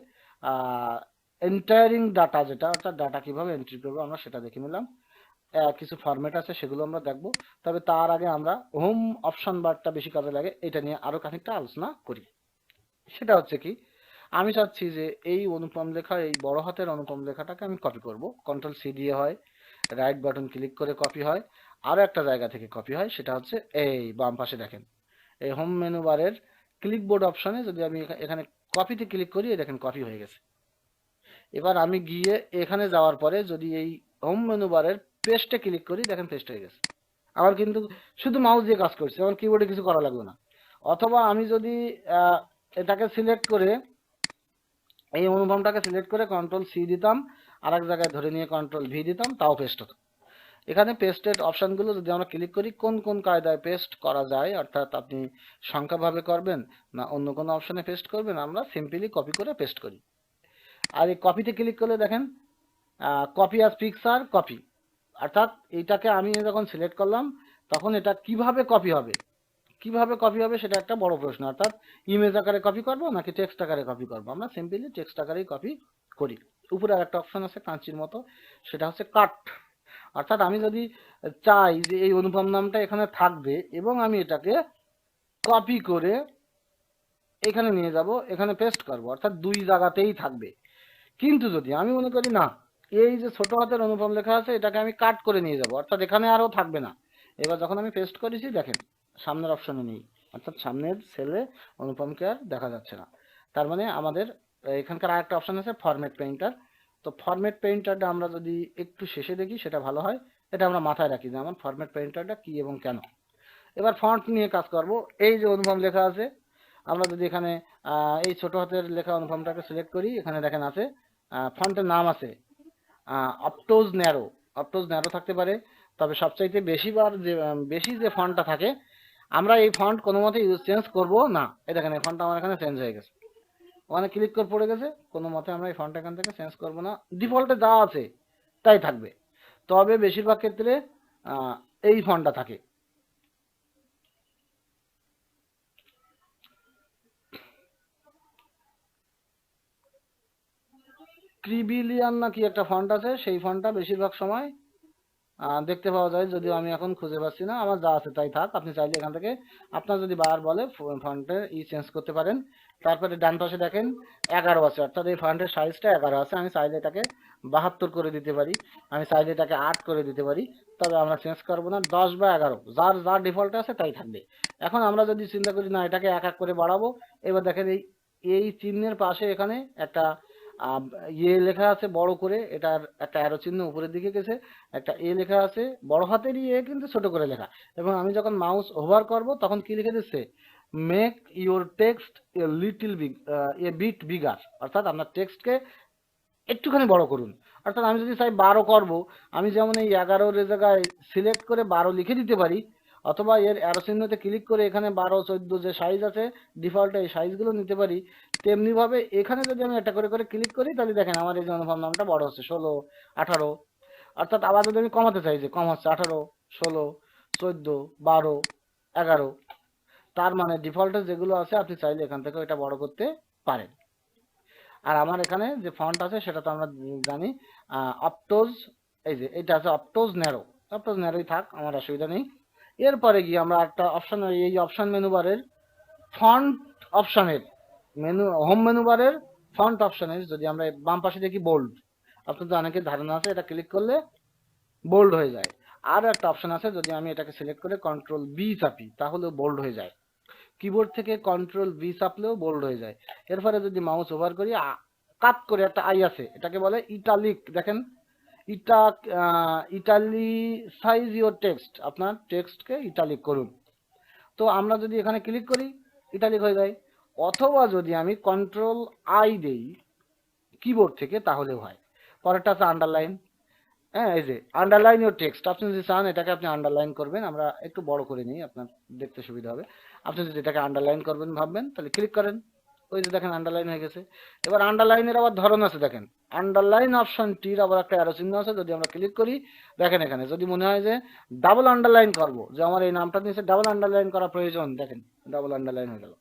Speaker 1: এন্টারিং ডাটা, যেটা অর্থাৎ ডাটা কিভাবে এন্ট্রি করবো আমরা সেটা দেখে নিলাম। কিছু ফরম্যাট আছে সেগুলো আমরা দেখবো। তবে তার আগে আমরা হোম অপশন বারটা বেশি কাজে লাগে, এটা নিয়ে আরো খানিকটা আলোচনা করি। সেটা হচ্ছে কি, আমি চাচ্ছি যে এই অনুপম লেখা, এই বড় হাতের অনুপম লেখাটাকে আমি কপি করব। কন্ট্রোল সি দিয়ে হয়, রাইট বাটন ক্লিক করে কপি হয়, আরো একটা জায়গা থেকে কপি হয়, সেটা হচ্ছে এই বাম পাশে দেখেন, এই হোম মেনু বারের ক্লিকবোর্ড অপশনে যদি আমি এখানে কপিতে ক্লিক করি, দেখেন কপি হয়ে গেছে। এবার আমি গিয়ে এখানে যাওয়ার পরে যদি এই হোম মেনু বারের পেস্টে ক্লিক করি, দেখেন পেস্ট হয়ে গেছে। আমার কিন্তু শুধু মাউস দিয়ে কাজ করছে, আমার কিবোর্ডে কিছু করা লাগবে না। অথবা আমি যদি এটাকে সিলেক্ট করে, এই অনুভবটাকে সিলেক্ট করে কন্ট্রোল সি দিতাম, আর এক জায়গায় ধরে নিয়ে কন্ট্রোল ভি দিতাম, তাও পেস্ট হতো। এখানে পেস্টেড অপশনগুলো যদি আমরা ক্লিক করি, কোন কোন কায়দায় পেস্ট করা যায়, অর্থাৎ আপনি সংখ্যাভাবে করবেন না অন্য কোনো অপশনে পেস্ট করবেন, আমরা সিম্পলি কপি করে পেস্ট করি। আর এই কপিতে ক্লিক করলে দেখেন কপি অ্যাজ পিকচার কপি, অর্থাৎ এইটাকে আমি যখন সিলেক্ট করলাম তখন এটা কিভাবে কপি হবে, কিভাবে কপি হবে সেটা একটা বড় প্রশ্ন। অর্থাৎ ইমেজ আকারে কপি করব নাকি টেক্সট আকারে কপি করব, আমরা সিম্পলি টেক্সট আকারেই কপি করি। উপরে আরেকটা অপশন আছে কাঁচির মতো, সেটা হচ্ছে কাট। অর্থাৎ আমি যদি চাই যে এই অনুপম নামটা এখানে থাকবে এবং আমি এটাকে কপি করে এখানে নিয়ে যাব, এখানে পেস্ট করব, অর্থাৎ দুই জায়গাতেই থাকবে। কিন্তু যদি আমি মনে করি না, এই যে ছোট হাতের অনুপম লেখা আছে এটাকে আমি কাট করে নিয়ে যাব, অর্থাৎ এখানে আরও থাকবে না। এবার যখন আমি পেস্ট করেছি দেখেন সামনের অপশনে নেই, অর্থাৎ সামনের সেলে অনুপমকে আর দেখা যাচ্ছে না। তার মানে আমাদের এখানকার আরেকটা অপশন আছে ফরম্যাট পেইন্টার। তো ফরম্যাট পেইন্টারটা আমরা যদি একটু শেষে দেখি সেটা ভালো হয়, এটা আমরা মাথায় রাখি যে আমার ফরম্যাট পেইন্টারটা কি এবং কেন। এবার ফন্ট নিয়ে কাজ করব। এই যে অনুপম লেখা আছে, আমরা যদি এখানে এই ছোট হাতের লেখা অনুপমটাকে সিলেক্ট করি, এখানে দেখেন আছে ফন্টের নাম আছে অপটোজ ন্যারো। অপটোজ ন্যারো থাকতে পারে, তবে সবচাইতে বেশি যে ফন্টটা থাকে, আমরা এই ফন্ট কোনো মতে চেঞ্জ করবো না। এই দেখেন এই ফন্টটা আমার এখানে চেঞ্জ হয়ে গেছে, ওখানে ক্লিক করে পড়ে গেছে। কোনো মতে আমরা এই ফন্ট এখান থেকে চেঞ্জ করবো না, ডিফল্টে যা আছে তাই থাকবে। তবে বেশিরভাগ ক্ষেত্রে এই ফন্টটা থাকে। ক্রিবিলিয়ান না কি একটা ফন্ট আছে, সেই ফন্টটা বেশিরভাগ সময় দেখতে পাওয়া যায়, যদিও আমি এখন খুঁজে পাচ্ছি না। আমার যা আছে তাই থাক, আপনি চাইলে এখান থেকে আপনার যদি বার বলে ফন্টের চেঞ্জ করতে পারেন। তারপরে ডান পাশে দেখেন 11 আছে, অর্থাৎ এই ফন্টের সাইজটা 11 আছে। আমি চাইলে এটাকে 72 করে দিতে পারি, আমি চাইলে এটাকে 8 করে দিতে পারি, তবে আমরা চেঞ্জ করবো না। 10 বা 11 যার যার ডিফল্টে আছে তাই থাকবে। এখন আমরা যদি চিন্তা করি না এটাকে এক এক করে বাড়াবো, এবার দেখেন এই চিহ্নের পাশে এখানে একটা ইয়ে লেখা আছে বড় করে, এটার একটা অ্যারো চিহ্ন উপরের দিকে গেছে, একটা এ লেখা আছে বড় হাতের এ কিন্তু ছোট করে লেখা। এবং আমি যখন মাউস ওভার করব তখন কি লিখে দিচ্ছে, make your text a little a bit bigger, অর্থাৎ আপনার টেক্সটকে একটুখানি বড় করুন। অর্থাৎ আমি যদি চাই 12 করব, আমি যেমন এই 11 এর জায়গায় সিলেক্ট করে 12 লিখে দিতে পারি, অথবা এর অ্যারো চিহ্নতে ক্লিক করে এখানে 12, 14 যে সাইজ আছে ডিফল্ট এই সাইজগুলো নিতে পারি। তেমনিভাবে এখানে যদি আমি একটা করে করে ক্লিক করি, তাহলে দেখেন আমার এই যে অনুভব নামটা বড় হচ্ছে 16, 18। অর্থাৎ আবার যদি আমি কমাতে চাই যে কম হচ্ছে 18, 16, 14, 12, 11, তার মানে ডিফল্টে যেগুলো আছে আপনি চাইলে এখান থেকে এটা বড় করতে পারেন। আর আমার এখানে যে ফন্ট আছে সেটা তো আমরা জানি অপটোজ, এই যে এটা আছে অপটোজ ন্যারো। অপটোজ ন্যারোই থাক, আমার অসুবিধা নেই। এরপরে গিয়ে আমরা একটা অপশন, এই অপশন মেনু বারের ফন্ট অপশনের হোম মেনু বারের ফন্ট অপশনের যদি আমরা বাম পাশে দেখি বোল্ড, আপনাদের অনেকের ধারণা আছে এটা ক্লিক করলে বোল্ড হয়ে যায়। আর একটা অপশন আছে, যদি আমি এটাকে সিলেক্ট করে কন্ট্রোল বি চাপি তাহলেও বোল্ড হয়ে যায়। কিবোর্ড থেকে কন্ট্রোল ভি চাপলেও বোল্ড হয়ে যায়। এরপরে যদি মাউস ওভার করি, কাট করে একটা আই আছে, এটাকে বলে ইটালিক। দেখেন ইটালিসাইজ ইওর টেক্সট, আপনার টেক্সটকে ইটালিক করুন। তো আমরা যদি এখানে ক্লিক করি ইটালিক হয়ে যায়। অথবা যদি আমি কন্ট্রোল আই দেই কিবোর্ড থেকে তাহলেও হয়। পরেরটা আছে আন্ডারলাইন। হ্যাঁ, এই যে আন্ডারলাইন ইওর টেক্সট, আপনি যদি চান এটাকে আপনি আন্ডারলাইন করবেন, আমরা একটু বড় করে নিই আপনার দেখতে সুবিধা হবে। আপনি যদি এটাকে আন্ডারলাইন করবেন ভাববেন, তাহলে ক্লিক করেন, ওই যে দেখেন আন্ডারলাইন হয়ে গেছে। এবার আন্ডারলাইনের আবার ধরন আছে, দেখেন আন্ডারলাইন অপশনটির আবার একটা অ্যারো চিহ্ন আছে, যদি আমরা ক্লিক করি দেখেন এখানে যদি মনে হয় যে ডাবল আন্ডারলাইন করব, যে আমার এই নামটা নিচে ডাবল আন্ডারলাইন করা প্রয়োজন, দেখেন ডাবল আন্ডারলাইন হয়ে গেল।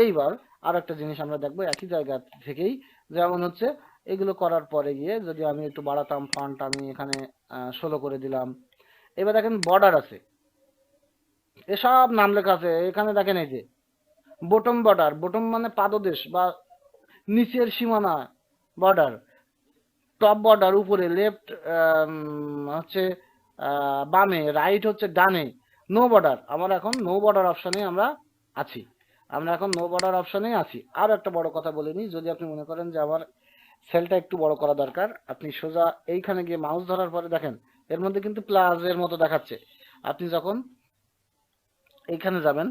Speaker 1: এইবার আর একটা জিনিস আমরা দেখবো একই জায়গা থেকেই, যেমন হচ্ছে এগুলো করার পরে গিয়ে যদি আমি একটু বাড়াতাম ফন্ট, আমি এখানে 16 করে দিলাম। এবার দেখেন বর্ডার আছে, এসব নাম লেখা আছে এখানে। দেখেন এই যে বটম বর্ডার, বটম মানে পাদদেশ বা নিচের সীমানা বর্ডার, টপ বর্ডার উপরে, লেফট হচ্ছে বামে, রাইট হচ্ছে ডানে, নো বর্ডার। আমার এখন নো বর্ডার অপশনে আমরা আছি। আমরা এখন নো বর্ডার অপশনে আছি। আর একটা বড় কথা বলে নিই, যদি আপনি মনে করেন যে আমার সেলটা একটু বড় করা দরকার, আপনি সোজা এইখানে গিয়ে মাউস ধরার পরে দেখেন এর মধ্যে কিন্তু প্লাস এর মতো দেখাচ্ছে। আপনি যখন এইখানে যাবেন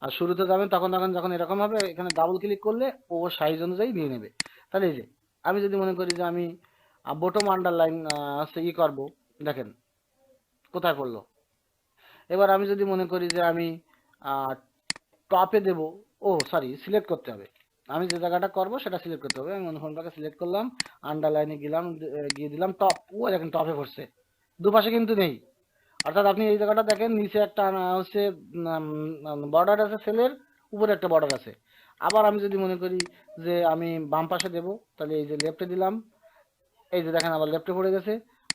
Speaker 1: আর শুরুতে যাবেন তখন দেখেন যখন এরকম হবে এখানে ডাবল ক্লিক করলে ও সাইজ অনুযায়ী নিয়ে নেবে। তাহলে এই যে আমি যদি মনে করি যে আমি বটম আন্ডারলাইন হচ্ছে ই করবো, দেখেন কোথায় পড়লো। এবার আমি যদি মনে করি যে আমি টপে দেব, ও সরি সিলেক্ট করতে হবে, আমি যে জায়গাটা করব সেটা সিলেক্ট করতে হবে। আমি অনুফর্মটাকে সিলেক্ট করলাম, আন্ডারলাইনে গেলাম, গিয়ে দিলাম টপ, ও দেখেন টপে পড়ছে, দুপাশে কিন্তু নেই। অর্থাৎ আপনি এই জায়গাটা দেখেন নিচে একটা হচ্ছে বর্ডার আছে সেলের, উপরে একটা বর্ডার আছে। আবার আমি যদি মনে করি যে আমি বাম পাশে দেব, তাহলে এই যে লেফটে দিলাম, এই যে দেখেন আবার লেফটে পড়ে গেছে।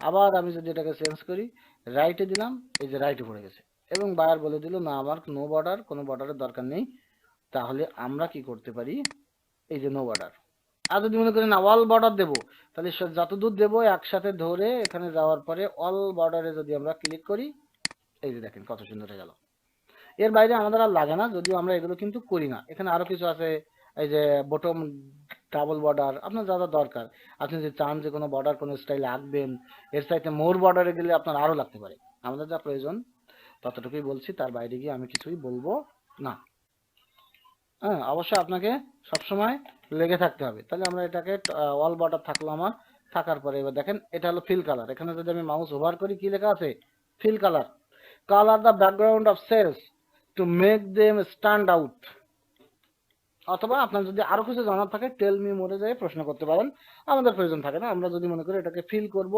Speaker 1: আবার আমি যদি এটাকে চেঞ্জ করি রাইটে দিলাম, এই যে রাইটে পড়ে গেছে। এবং বায়ার বলে দিল না আমার নো বর্ডার, কোনো বর্ডারের দরকার নেই। তাহলে আমরা কি করতে পারি, এই যে নো বর্ডার। আর যদি মনে করি না অল বর্ডার দেবো, তাহলে যত দূর দেবো একসাথে ধরে এখানে যাওয়ার পরে অল বর্ডারে যদি আমরা ক্লিক করি, এই যে দেখেন কত সুন্দর হয়ে গেল। এর বাইরে আমাদের আর লাগে না, যদিও আমরা এগুলো কিন্তু করি না। এখানে আরো কিছু আছে, এই যে বটম ডাবল বর্ডার, আপনার যা যা দরকার। আপনি যদি চান যে কোনো বর্ডার কোনো স্টাইলে আঁকবেন, এর চাইতে মোর বর্ডারে গেলে আপনার আরো লাগতে পারে। আমাদের যা প্রয়োজন ততটুকুই বলছি, তার বাইরে গিয়ে আমি কিছুই বলবো না। হ্যাঁ, অবশ্যই আপনাকে সবসময় লেগে থাকতে হবে। তাহলে আমরা এটাকে অল বর্ডার থাকলো আমার, থাকার পরে এবার দেখেন এটা হলো ফিল কালার। এখানে যদি আমি মাউস ওভার করি কি লেখা আছে, fill colour, colour the background of cells to make them stand out. অথবা আপনার যদি আরো কিছু জানার থাকে টেল মি মোডে যেয়ে প্রশ্ন করতে পারেন, আমাদের প্রয়োজন থাকে না। আমরা যদি মনে করি এটাকে ফিল করব,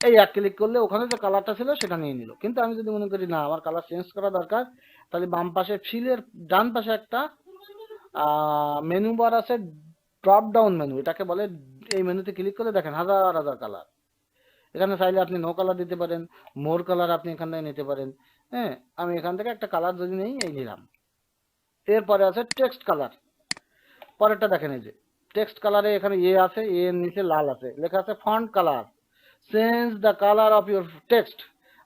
Speaker 1: এই এক ক্লিক করলে ওখানে যে কালারটা ছিল সেটা নিয়ে নিল। কিন্তু আমি যদি মনে করি না আমার কালার চেঞ্জ করা দরকার, তাহলে বাম পাশে ফিলের ডান পাশে একটা মেনু বার আছে, ড্রপ ডাউন মেনু এটাকে বলে। এই মেনুতে ক্লিক করলে দেখেন হাজার হাজার কালার। এখানে চাইলে আপনি নো কালার দিতে পারেন, মোর কালার আপনি এখান থেকে নিতে পারেন। হ্যাঁ, আমি এখান থেকে একটা কালার যদি নেই, এই নিলাম। এরপরে আছে টেক্সট কালার, পরেরটা দেখেন এই যে টেক্সট কালারে এখানে এ আছে, এ এর নিচে লাল আছে, লেখা আছে font colour, change the colour of your text.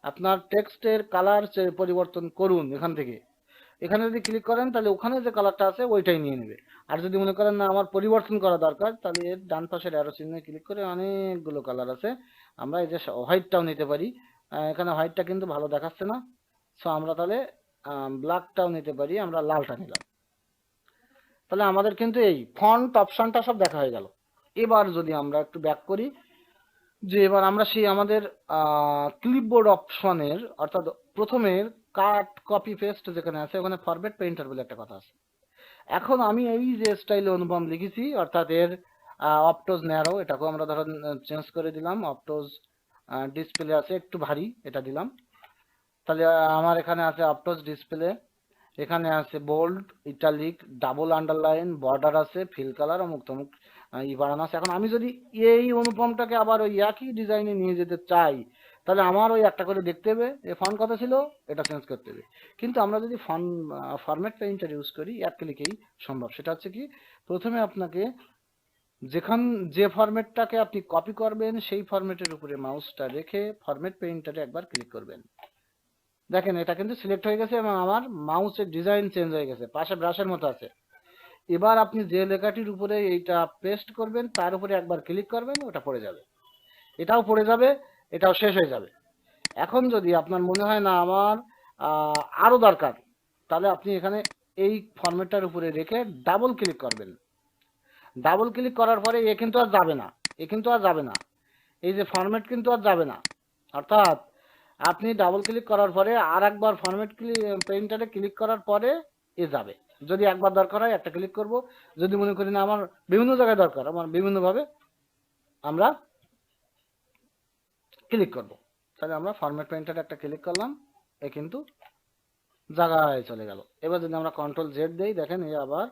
Speaker 1: আপনার টেক্সটের কালার পরিবর্তন করুন এখান থেকে। এখানে যদি ক্লিক করেন তাহলে ওখানে যে কালারটা আছে ওইটাই নিয়ে নেবে। আর যদি মনে করেন না আমার পরিবর্তন করা দরকার, তাহলে এর ডান পাশের অ্যারো চিহ্নে ক্লিক করে অনেকগুলো কালার আছে, আমরা এই যে হোয়াইটটাও নিতে পারি। এখানে হোয়াইটটা কিন্তু ভালো দেখাচ্ছে না, সো আমরা তাহলে ব্ল্যাকটাও নিতে পারি, আমরা লালটা নিলাম। তাহলে আমাদের কিন্তু এই ফন্ট অপশনটা সব দেখা হয়ে গেল। এবার যদি আমরা একটু ব্যাক করি, যে এবার আমরা সেই আমাদের ক্লিপবোর্ড অপশনের, অর্থাৎ প্রথমের কাট কপি পেস্ট যেখানে আছে ওখানে ফরম্যাট পেইন্টার বলে একটা কথা আছে। এখন আমি এই যে স্টাইলে অনুপম লিখেছি, অর্থাৎ এর অপটোজ ন্যারো, এটাকেও আমরা ধরো চেঞ্জ করে দিলাম। অপটোজ ডিসপ্লে আছে একটু ভারী, এটা দিলাম। তাহলে আমার এখানে আছে অপটোজ ডিসপ্লে, এখানে আছে bold, italic, double underline, border আছে, ফিল কালার, অমুক তমুক বাড়ানো আছে। এখন আমি যদি এই অনুপমটাকে আবার ওই একই ডিজাইনে নিয়ে যেতে চাই, তাহলে আমার ওই একটা করে দেখতে হবে এ ফন্ট কত ছিল, এটা চেঞ্জ করতে হবে। কিন্তু আমরা যদি ফরম্যাট পেইন্টার ইউজ করি এক ক্লিকেই সম্ভব। সেটা হচ্ছে কি, প্রথমে আপনাকে যে ফরম্যাটটাকে আপনি কপি করবেন সেই ফরম্যাটের উপরে মাউসটা রেখে ফরম্যাট পেইন্টারে একবার ক্লিক করবেন। দেখেন এটা কিন্তু সিলেক্ট হয়ে গেছে এবং আমার মাউসের ডিজাইন চেঞ্জ হয়ে গেছে, পাশে ব্রাশের মতো আছে। এবার আপনি যে লেখাটির উপরে এইটা পেস্ট করবেন তার উপরে একবার ক্লিক করবেন, ওটা পড়ে যাবে, এটাও পড়ে যাবে, এটাও শেষ হয়ে যাবে। এখন যদি আপনার মনে হয় না আমার আরো দরকার, তাহলে আপনি এখানে এই ফরম্যাটটার উপরে রেখে ডাবল ক্লিক করবেন। ডাবল ক্লিক করার পরে এ কিন্তু আর যাবে না, এ কিন্তু আর যাবে না, এই যে ফরম্যাট কিন্তু আর যাবে না। অর্থাৎ আপনি ডাবল ক্লিক করার পরে আর একবার ফরম্যাট পেইন্টারে ক্লিক করার পরে এ যাবে। যদি একবার দরকার হয় একটা ক্লিক করব, যদি মনে করি না আমার বিভিন্ন জায়গায় দরকার, আমার বিভিন্নভাবে আমরা ক্লিক করব। তাহলে আমরা ফরম্যাট পেইন্টারে একটা ক্লিক করলাম, এ কিন্তু জায়গায় চলে গেল। এবার যদি আমরা কন্ট্রোল জেড দেই, দেখেন এই আবার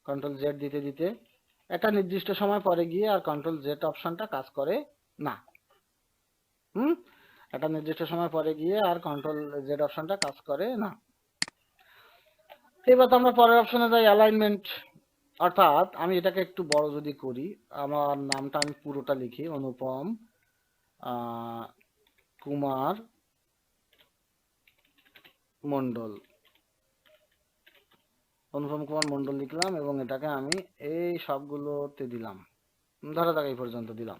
Speaker 1: কন্ট্রোল জেড দিতে দিতে একটা নির্দিষ্ট সময় পরে গিয়ে আর কন্ট্রোল জেড অপশনটা কাজ করে না। হুম, একটা নির্দিষ্ট সময় পরে গিয়ে আর কন্ট্রোল জেড অপশনটা কাজ করে না। এবার তো আমরা পরের অপশনে যাই, অ্যালাইনমেন্ট। অর্থাৎ আমি এটাকে একটু বড় যদি করি, আমার নামটা আমি পুরোটা লিখি, অনুপম কুমার মন্ডল। অনুপম কুমার মন্ডল লিখলাম এবং এটাকে আমি এই সবগুলোতে দিলাম, ধরা যাক এই পর্যন্ত দিলাম।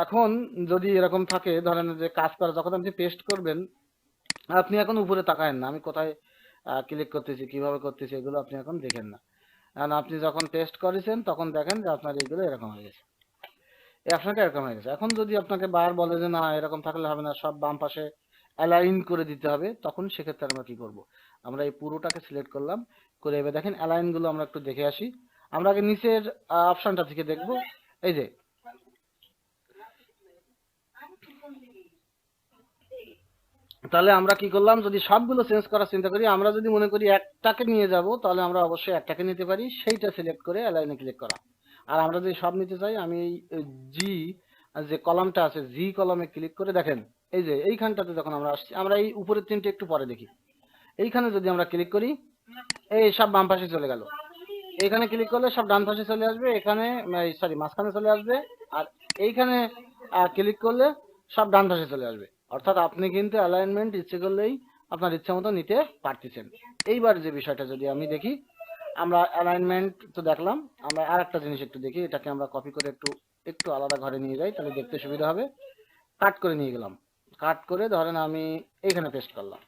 Speaker 1: এখন যদি এরকম থাকে, ধরেন যে কাজ করা যখন আপনি পেস্ট করবেন, আপনি এখন উপরে তাকায়েন না আমি কোথায় ক্লিক করতেছি, কিভাবে করতেছি, এগুলো আপনি এখন দেখেন না। কারণ আপনি যখন পেস্ট করেছেন তখন দেখেন যে আপনার এইগুলো এরকম হয়ে গেছে, এই অপশনটা এরকম হয়ে গেছে। এখন যদি আপনাকে বার বলে যে না এরকম থাকলে হবে না, সব বাম পাশে অ্যালাইন করে দিতে হবে, তখন সেক্ষেত্রে আমরা কি করব, আমরা এই পুরোটাকে সিলেক্ট করলাম, করে এবার দেখেন অ্যালাইন গুলো আমরা একটু দেখে আসি। আমরা আগে নিচের অপশনটা থেকে দেখব। এই যে তাহলে আমরা কি করলাম, যদি সবগুলো চেঞ্জ করার চিন্তা করি, আমরা যদি মনে করি একটাকে নিয়ে যাব, তাহলে আমরা অবশ্যই একটাকে নিতে পারি, সেইটা সিলেক্ট করে অ্যালাইনে ক্লিক করা। আর আমরা যদি সব নিতে চাই, আমি এই জি যে কলামটা আছে, জি কলামে ক্লিক করে দেখেন, এই যে এইখানটাতে যখন আমরা আসছি, আমরা এই উপরের তিনটে একটু পরে দেখি, এইখানে যদি আমরা ক্লিক করি, এই সব বাম পাশে চলে গেল। এইখানে ক্লিক করলে সব ডান পাশে চলে আসবে, এখানে সরি মাঝখানে চলে আসবে, আর এইখানে ক্লিক করলে সব ডান পাশে চলে আসবে। অর্থাৎ আপনি কিন্তু অ্যালাইনমেন্ট ইচ্ছে করলেই আপনার ইচ্ছা মতো নিতে পারতেছেন। এইবার যে বিষয়টা যদি আমি দেখি, আমরা অ্যালাইনমেন্ট তো দেখলাম, আমরা আর একটা জিনিস একটু দেখি, এটাকে আমরা কপি করে একটু একটু আলাদা ঘরে নিয়ে যাই, তাহলে দেখতে সুবিধা হবে। কাট করে নিয়ে গেলাম, কাট করে ধরেন আমি এইখানে পেস্ট করলাম,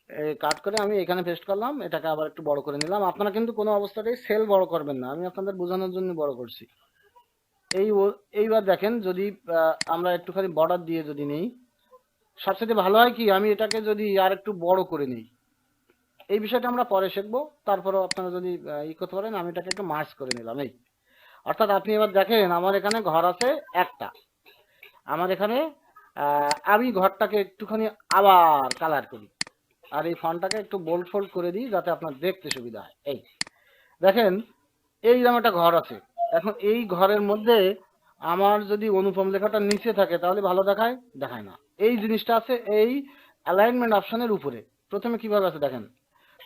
Speaker 1: এই কাট করে আমি এখানে পেস্ট করলাম, এটাকে আবার একটু বড় করে নিলাম। আপনারা কিন্তু কোনো অবস্থাতেই সেল বড় করবেন না, আমি আপনাদের বোঝানোর জন্য বড় করছি। এইবার দেখেন যদি আমরা একটুখানি বর্ডার দিয়ে যদি নেই, সবচেয়ে ভালো হয় কি, আমি এটাকে যদি আর একটু বড় করে নিই, এই বিষয়টা আমরা পরে শিখবো, তারপরেও আপনারা যদি ই করতে পারেন, আমি এটাকে একটু মার্জ করে নিলাম। এই অর্থাৎ আপনি এবার দেখেন আমার এখানে ঘর আছে একটা, আমার এখানে আমি ঘরটাকে একটুখানি আবার কালার করি, আর এই ফন্টটাকে একটু বোল্ড ফোল্ড করে দিই যাতে আপনার দেখতে সুবিধা হয়। এই দেখেন এইরকম একটা ঘর আছে, এখন এই ঘরের মধ্যে আমার যদি অনুপম লেখাটা নিচে থাকে তাহলে ভালো দেখায়, দেখায় না। এই জিনিসটা আছে এই অ্যালাইনমেন্ট অপশনের উপরে। প্রথমে কিভাবে আছে দেখেন,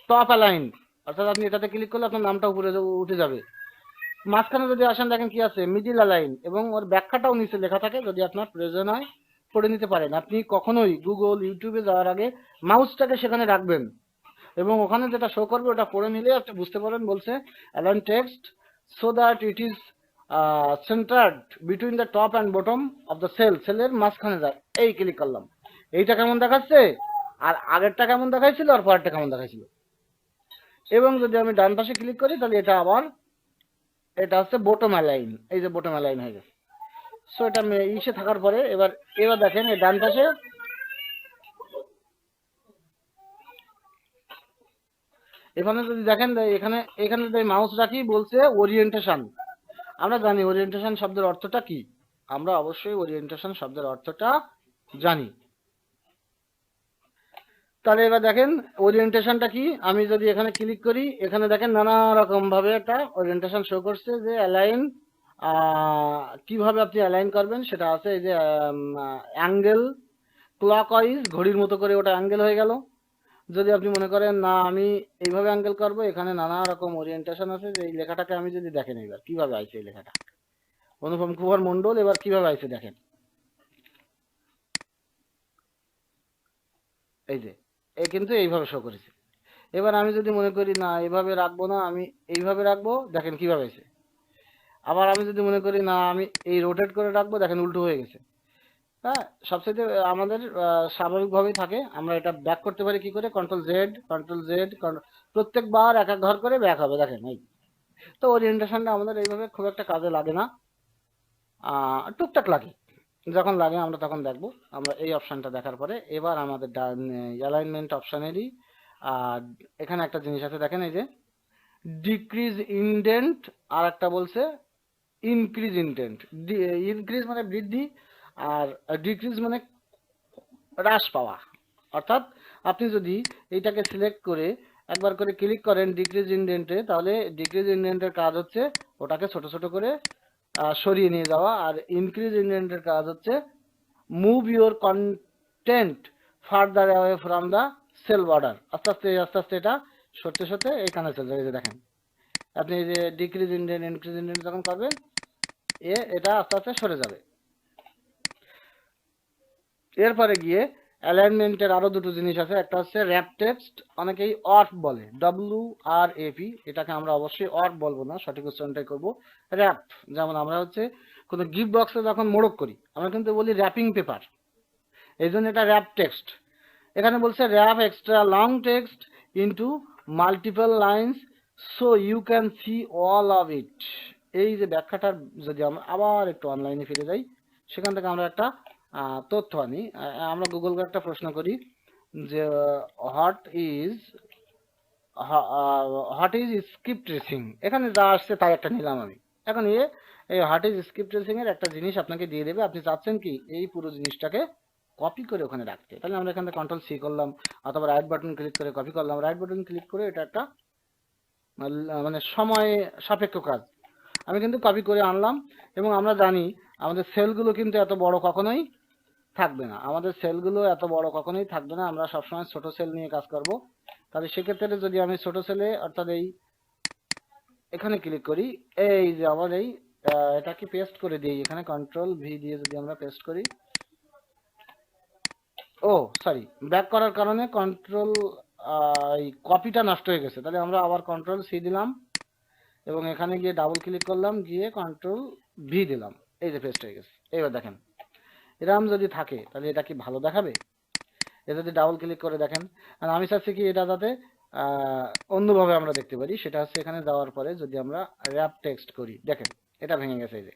Speaker 1: টপ অ্যালাইন, অর্থাৎ আপনি এটাতে ক্লিক করলে আপনার নামটা উপরে উঠে যাবে। মাঝখানে যদি আসেন দেখেন কি আছে, মিডিল অ্যালাইন, এবং ওর ব্যাখ্যাটাও নিচে লেখা থাকে, যদি আপনার প্রয়োজন হয় পড়ে নিতে পারেন। আপনি কখনোই গুগল ইউটিউবে যাওয়ার আগে মাউসটাকে সেখানে রাখবেন, এবং ওখানে যেটা শো করবে ওটা পড়ে নিলে আপনি বুঝতে পারেন। বলছে align text so that it is centred between the top and bottom of the cell, সেলের মাঝখানে যায়। এই ক্লিক করলাম, এইটা কেমন দেখাচ্ছে, আর আগেরটা কেমন দেখাইছিল, আর পরেরটা কেমন দেখাইছিল। এবং যদি আমি ডান পাশে ক্লিক করি, তাহলে এটা আবার, এটা হচ্ছে বটম অ্যালাইন, এই যে বটম অ্যালাইন হয়ে গেছে। সো এটা ইসে থাকার পরে এবার এবার দেখেন এই ডান পাশে, এখানে যদি দেখেন এখানে এখানে যদি মাউস রাখি, বলছে ওরিয়েন্টেশন। আমরা জানি ওরিয়েন্টেশন শব্দের অর্থটা কি, আমরা অবশ্যই ওরিয়েন্টেশন শব্দের অর্থটা জানি। তাহলে এবার দেখেন ওরিয়েন্টেশনটা কি, আমি যদি এখানে ক্লিক করি, এখানে দেখেন নানা রকম ভাবে একটা ওরিয়েন্টেশন শো করছে, যে অ্যালাইন কিভাবে আপনি অ্যালাইন করবেন সেটা আছে। এই যে অ্যাঙ্গেল ক্লকওয়াইজ, ঘড়ির মতো করে ওটা অ্যাঙ্গেল হয়ে গেল। যদি আপনি মনে করেন না আমি এইভাবে অ্যাঙ্গেল করবো, এখানে নানা রকম ওরিয়েন্টেশন আছে। যে এই লেখাটাকে আমি যদি দেখেন এবার কিভাবে আইছে এই লেখাটা, অনুপম কুমার মন্ডল, এবার কিভাবে আইছে দেখেন, এই যে এই কিন্তু এইভাবে শো করেছে। এবার আমি যদি মনে করি না এইভাবে রাখবো না, আমি এইভাবে রাখবো, দেখেন কিভাবে আছে। আবার আমি যদি মনে করি না আমি এই রোটেট করে রাখবো, দেখেন উল্টো হয়ে গেছে। হ্যাঁ, সবচেয়ে আমাদের স্বাভাবিকভাবেই থাকে। আমরা এটা ব্যাক করতে পারি কি করে, কন্ট্রোল জেড, কন্ট্রোল জেড, প্রত্যেকবার এক এক ঘর করে ব্যাক হবে, দেখেন এই। তো ওরিয়েন্টেশনটা আমাদের এইভাবে খুব একটা কাজে লাগে না, টুকটাক লাগে, যখন লাগে আমরা তখন দেখবো। আমরা এই অপশনটা দেখার পরে এবার আমাদের অ্যালাইনমেন্ট অপশনেরই এখানে একটা জিনিস আছে দেখেন, এই যে ডিক্রিজ ইনডেন্ট, আর একটা বলছে ইনক্রিজ ইনডেন্ট। ইনক্রিজ মানে বৃদ্ধি, আর ডিক্রিজ মানে হ্রাস পাওয়া। অর্থাৎ আপনি যদি এইটাকে সিলেক্ট করে একবার করে ক্লিক করেন ডিক্রিজ ইনডেন্টে, তাহলে ডিক্রিজ ইনডেন্টের কাজ হচ্ছে ওটাকে ছোট ছোট করে সরিয়ে নিয়ে যাওয়া, আর ইনক্রিজ ইনডেন্টের কাজ হচ্ছে move your content further away from the cell border. আস্তে আস্তে আস্তে আস্তে এটা সরতে সরতে এইখানে চলে যাবে। দেখেন আপনি এই যে ডিক্রিজ ইনডেন্ট ইনক্রিজ ইনডেন্ট যখন করবেন, এটা আস্তে আস্তে সরে যাবে। এরপরে গিয়ে অ্যালাইনমেন্টের আরো দুটো জিনিস আছে, একটা হচ্ছে র্যাপ টেক্সট, অনেকেই অর্প বলে, WRAP, এটাকে আমরা অবশ্যই অর্প বলবো না, সঠিক উচ্চারণটাই করবো র্যাপ। যেমন আমরা হচ্ছে কোনো গিফট বক্সে যখন মোড়ক করি আমরা কিন্তু বলি র্যাপিং পেপার, এই জন্য এটা র্যাপ টেক্সট। এখানে বলছে wrap extra long text into multiple lines so you can see all of it. এই যে ব্যাখ্যাটার যদি আমরা আবার একটু অনলাইনে ফিরে যাই, সেখান থেকে আমরা একটা তথ্য আনি। আমরা গুগলকে একটা প্রশ্ন করি যে হোয়াট ইজ স্ক্রিপ্ট ট্রেসিং, এখানে যা আসছে তাই একটা নিলাম আমি। এখন এই হোয়াট ইজ স্ক্রিপ্ট ট্রেসিং এর একটা জিনিস আপনাকে দিয়ে দেবে, আপনি চাচ্ছেন কি এই পুরো জিনিসটাকে কপি করে ওখানে রাখতে। তাহলে আমরা এখান থেকে কন্ট্রোল C করলাম, অথবা রাইট বাটন ক্লিক করে কপি করলাম। রাইট বাটন ক্লিক করে এটা একটা মানে সময় সাপেক্ষ কাজ, আমি কিন্তু কপি করে আনলাম। এবং আমরা জানি আমাদের সেলগুলো কিন্তু এত বড় কখনোই থাকবে না, আমাদের সেলগুলো এত বড় কখনোই থাকবে না, আমরা সবসময় ছোট সেল নিয়ে কাজ করব। তাহলে সেক্ষেত্রে যদি আমি ছোট সেলে অর্থাৎ এই এখানে ক্লিক করি, এই যে আমার এই এটাকে পেস্ট করে দিই, এখানে কন্ট্রোল V দিয়ে যদি আমরা পেস্ট করি, ও সরি, ব্যাক করার কারণে কন্ট্রোল এই কপিটা নষ্ট হয়ে গেছে। তাহলে আমরা আবার কন্ট্রোল C দিলাম এবং এখানে গিয়ে ডাবল ক্লিক করলাম, গিয়ে কন্ট্রোল V দিলাম, এই যে পেস্ট হয়ে গেছে। এবার দেখেন এরকম যদি থাকে তাহলে এটা কি ভালো দেখাবে? এ যদি ডাবল ক্লিক করে দেখেন, আর আমি চাচ্ছি কি এটা যাতে অন্যভাবে আমরা দেখতে পারি, সেটা হচ্ছে এখানে যাওয়ার পরে যদি আমরা র্যাপ টেক্সট করি, দেখেন এটা ভেঙে গেছে এই যে।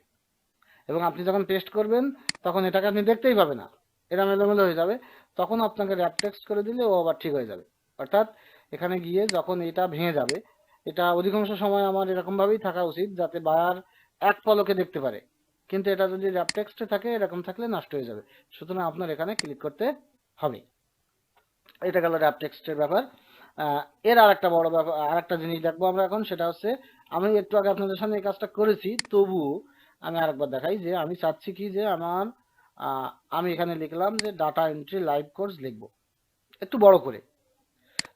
Speaker 1: এবং আপনি যখন পেস্ট করবেন তখন এটাকে আপনি দেখতেই পাবে না, এটা মেলোমেলো হয়ে যাবে। তখন আপনাকে র্যাপ টেক্সট করে দিলে ও আবার ঠিক হয়ে যাবে। অর্থাৎ এখানে গিয়ে যখন এটা ভেঙে যাবে, এটা অধিকাংশ সময় আমার এরকমভাবেই থাকা উচিত যাতে বায়ার এক পলকে দেখতে পারে, কিন্তু এটা যদি র্যাপ টেক্সটে থাকে এরকম থাকলে নষ্ট হয়ে যাবে। সুতরাং আপনার এখানে ক্লিক করতে হবে। এটা গেল র্যাপ টেক্সটের ব্যাপার। এর আর একটা বড় ব্যাপার, আর একটা জিনিস দেখবো আমরা এখন, সেটা হচ্ছে আমি একটু আগে আপনাদের সামনে এই কাজটা করেছি, তবু আমি আরেকবার দেখাই যে আমি চাচ্ছি কি যে আমার আমি এখানে লিখলাম যে ডাটা এন্ট্রি লাইভ কোর্স লিখবো একটু বড় করে।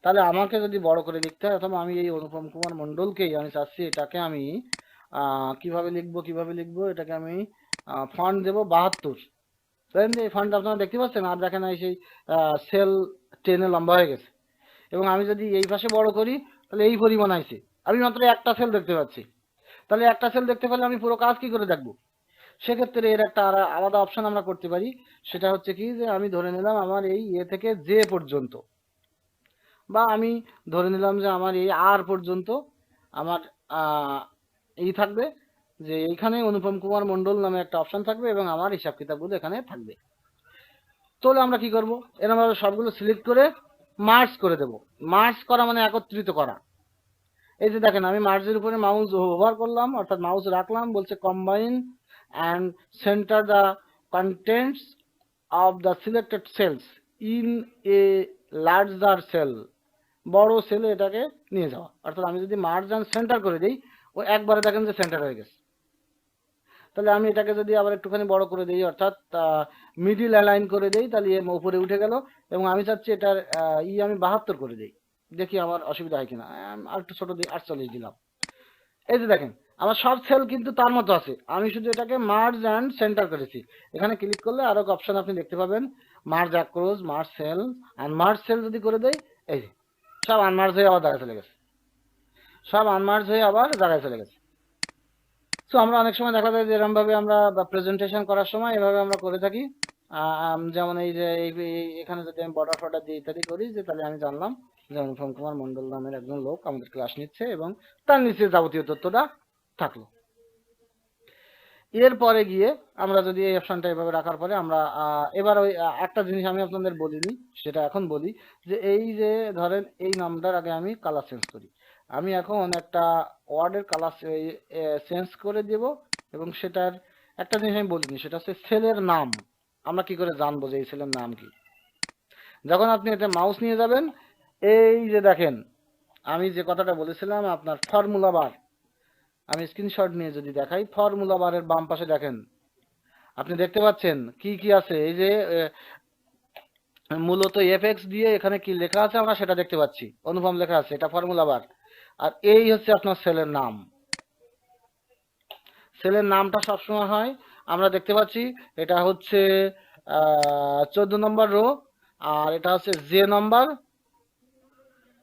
Speaker 1: তাহলে আমাকে যদি বড় করে লিখতে হয়, অথবা আমি এই অনুপম কুমার মণ্ডলকেই আমি চাচ্ছি এটাকে আমি কিভাবে লিখবো এটাকে আমি ফন্ট দেবো 72। ধরেন যে এই ফন্টটা আপনারা দেখতে পাচ্ছেন, আর দেখেন এই সেই সেল 10-এ লম্বা হয়ে গেছে। এবং আমি যদি এই পাশে বড় করি তাহলে এই পরিমাণ আইছে, আমি মাত্র একটা সেল দেখতে পাচ্ছি। তাহলে একটা সেল দেখতে পেলে আমি পুরো কাজ কি করে দেখবো? সেক্ষেত্রে এর একটা আলাদা অপশন আমরা করতে পারি, সেটা হচ্ছে কি যে আমি ধরে নিলাম আমার এই থেকে জে পর্যন্ত, বা আমি ধরে নিলাম যে আমার এই আর পর্যন্ত আমার এই থাকবে, যে এইখানে অনুপম কুমার মণ্ডল নামে একটা অপশন থাকবে এবং আমার হিসাব কিতাবগুলো এখানে থাকবে। তাহলে আমরা কি করব, এরকম ভাবে সবগুলো সিলেক্ট করে মার্জ করে দেব। মার্জ করা মানে একত্রিত করা। এই যে দেখেন আমি মার্জের উপরে মাউস হোভার করলাম, অর্থাৎ মাউস রাখলাম, বলছে combine and centre the contents of the selected cells in a larger cell, বড় সেলে এটাকে নিয়ে যাওয়া। অর্থাৎ আমি যদি মার্জ অ্যান্ড সেন্টার করে দিই, ও একবারে দেখেন যে সেন্টার হয়ে গেছে। তাহলে আমি এটাকে যদি আবার একটুখানি বড় করে দিই, অর্থাৎ মিডিল অ্যালাইন করে দিই, তাহলে উপরে উঠে গেল। এবং আমি চাচ্ছি এটার আমি 72 করে দিই, দেখি আমার অসুবিধা হয় কিনা। আর একটু ছোট দিই, 48 দিলাম। এই যে দেখেন আমার সব সেল কিন্তু তার মতো আছে, আমি শুধু এটাকে মার্জ অ্যান্ড সেন্টার করেছি। এখানে ক্লিক করলে আরো অপশন আপনি দেখতে পাবেন, merge across, merge cell, unmerge cell যদি করে দেই, এই যে সব আনমার্জ হয়ে আবার জায়গায় চলে গেছে, সব আনমার্জ হয়ে আবার জায়গায় চলে গেছে। তো আমরা অনেক সময় দেখা যায় যে এরকম ভাবে আমরা প্রেজেন্টেশন করার সময় এভাবে আমরা করে থাকি। যেমন এই যে এখানে যদি আমি বর্ডার ফর্ডার দিয়ে ইত্যাদি করি, যে তাহলে আমি জানলাম যে অনুপম কুমার মণ্ডল নামের একজন লোক আমাদের ক্লাস নিচ্ছে এবং তার নিচে যাবতীয় তথ্যটা থাকলো। এরপরে গিয়ে আমরা যদি এই অপশনটা এভাবে রাখার পরে আমরা এবার ওই একটা জিনিস আমি আপনাদের বলিনি, সেটা এখন বলি, যে এই যে ধরেন এই নামটার আগে আমি কালার চেঞ্জ করি। আমি এখন একটা ওয়ার্ডের কালার চেঞ্জ করে দেব, এবং সেটার একটা জিনিস আমি বলিনি, সেটা হচ্ছে সেলের নাম। আমরা কি করে জানবো যে এই সেলের নাম কি? যখন আপনি এটা মাউস নিয়ে যাবেন, এই যে দেখেন আমি যে কথাটা বলেছিলাম আপনার ফর্মুলা বার, আমি স্ক্রিনশট নিয়ে যদি দেখাই, ফর্মুলা বারের বাম পাশে দেখেন আপনি দেখতে পাচ্ছেন কি কি আছে। এই যে মূলত এফএক্স দিয়ে এখানে কি লেখা আছে আমরা সেটা দেখতে পাচ্ছি, অনুপম লেখা আছে, এটা ফর্মুলা বার। আর এই হচ্ছে আপনার সেলের নাম। সেলের নামটা সবসময় হয় আমরা দেখতে পাচ্ছি, এটা হচ্ছে 14 নম্বর রো, আর এটা হচ্ছে যে নাম্বার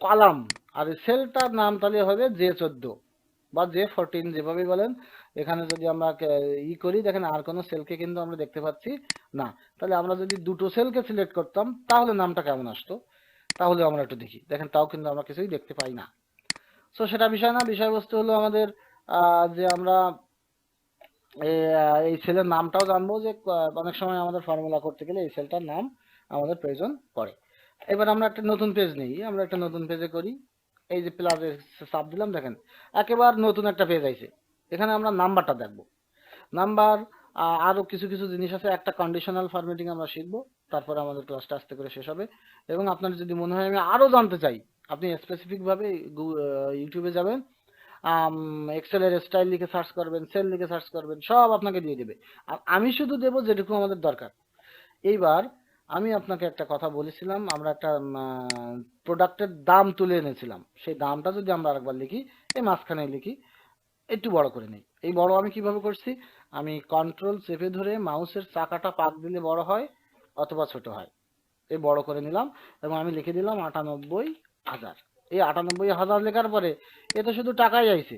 Speaker 1: কলাম, আর এই সেলটার নাম তাহলে হবে J14 বা J14 যেভাবেই বলেন। এখানে যদি আমরা করি, দেখেন আর কোনো সেলকে কিন্তু আমরা দেখতে পাচ্ছি না। তাহলে আমরা যদি দুটো সেলকে সিলেক্ট করতাম তাহলে নামটা কেমন আসতো, তাহলে আমরা একটু দেখি। দেখেন তাও কিন্তু আমরা কিছুই দেখতে পাই না। সো সেটা বিষয় না, বিষয়বস্তু হলো আমাদের যে আমরা এই সেলের নামটাও জানবো, যে অনেক সময় আমাদের ফর্মুলা করতে গেলে এই সেলটার নাম আমাদের প্রয়োজন পড়ে। এবার আমরা একটা নতুন পেজ নিই, আমরা একটা নতুন পেজে করি। এই যে প্লাসে চাপ দিলাম, দেখেন একেবারে নতুন একটা পেজ আইছে। এখানে আমরা নাম্বারটা দেখবো। নাম্বার, আরো কিছু কিছু জিনিস আছে, একটা কন্ডিশনাল ফরম্যাটিং আমরা শিখবো, তারপরে আমাদের ক্লাসটা আস্তে করে শেষ হবে। এবং আপনার যদি মনে হয় আমি আরো জানতে চাই, আপনি স্পেসিফিক ভাবে ইউটিউবে যাবেন, এক্সেলের স্টাইল লিখে সার্চ করবেন, সেল লিখে সার্চ করবেন, সব আপনাকে দিয়ে দেবে। আর আমি শুধু দেবো যেটুকু আমাদের দরকার। এইবার আমি আপনাকে একটা কথা বলেছিলাম, আমরা একটা প্রোডাক্টের দাম তুলে এনেছিলাম, সেই দামটা যদি আমরা আরেকবার লিখি, এই মাঝখানে লিখি, একটু বড় করে নেই। এই বড় আমি কিভাবে করছি, আমি কন্ট্রোল চেপে ধরে মাউসের চাকাটা পাক দিলে বড় হয় অথবা ছোট হয়। এই বড় করে নিলাম এবং আমি লিখে দিলাম 98,000। এই 98,000 লেখার পরে এ তো শুধু টাকাই আইছে।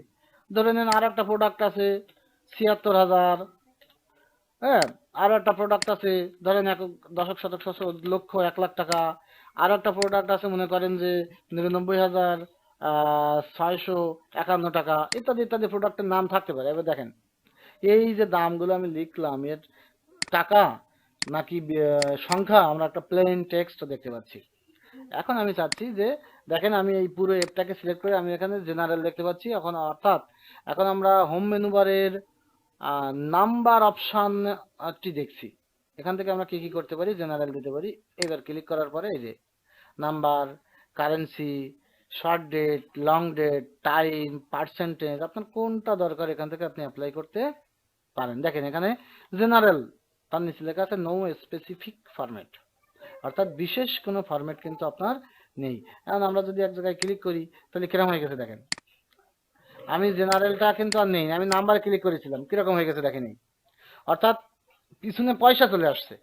Speaker 1: ধরে নেন আর একটা প্রোডাক্ট আছে 76,000, হ্যাঁ, আরো একটা প্রোডাক্ট আছে ধরেন দশক শতক শতক লক্ষ 1 লাখ টাকা। আর একটা প্রোডাক্ট আছে মনে করেন যে 99,651 টাকা, ইত্যাদি ইত্যাদি প্রোডাক্টের নাম থাকতে পারে। এবার দেখেন এই যে দামগুলো আমি লিখলাম, এর টাকা নাকি সংখ্যা, আমরা একটা প্লেন টেক্সট দেখতে পাচ্ছি। এখন আমি চাচ্ছি যে দেখেন আমি এই পুরো অ্যাপটাকে সিলেক্ট করে আমি এখানে জেনারেল দেখতে পাচ্ছি। এখন অর্থাৎ এখন আমরা হোম মেনু বারের নাম্বার অপশনটি দেখছি। এখান থেকে আমরা কি কি করতে পারি, জেনারেল দিতে পারি। এবার ক্লিক করার পরে এই যে number, currency, short date, long date, time, percentage, আপনার কোনটা দরকার এখান থেকে আপনি অ্যাপ্লাই করতে পারেন। দেখেন এখানে জেনারেল, তার নিচে লেখা আছে নো স্পেসিফিক ফরম্যাট, অর্থাৎ বিশেষ কোনো ফরম্যাট কিন্তু আপনার নেই। এখন আমরা যদি এক জায়গায় ক্লিক করি তাহলে কিরকম হয়ে গেছে দেখেন, আমি জেনারেলটা কিন্তু আর নেই, আমি নাম্বার ক্লিক করেছিলাম, কিরকম হয়ে গেছে দেখেনি। অর্থাৎ পিছনে পয়সা চলে আসছে।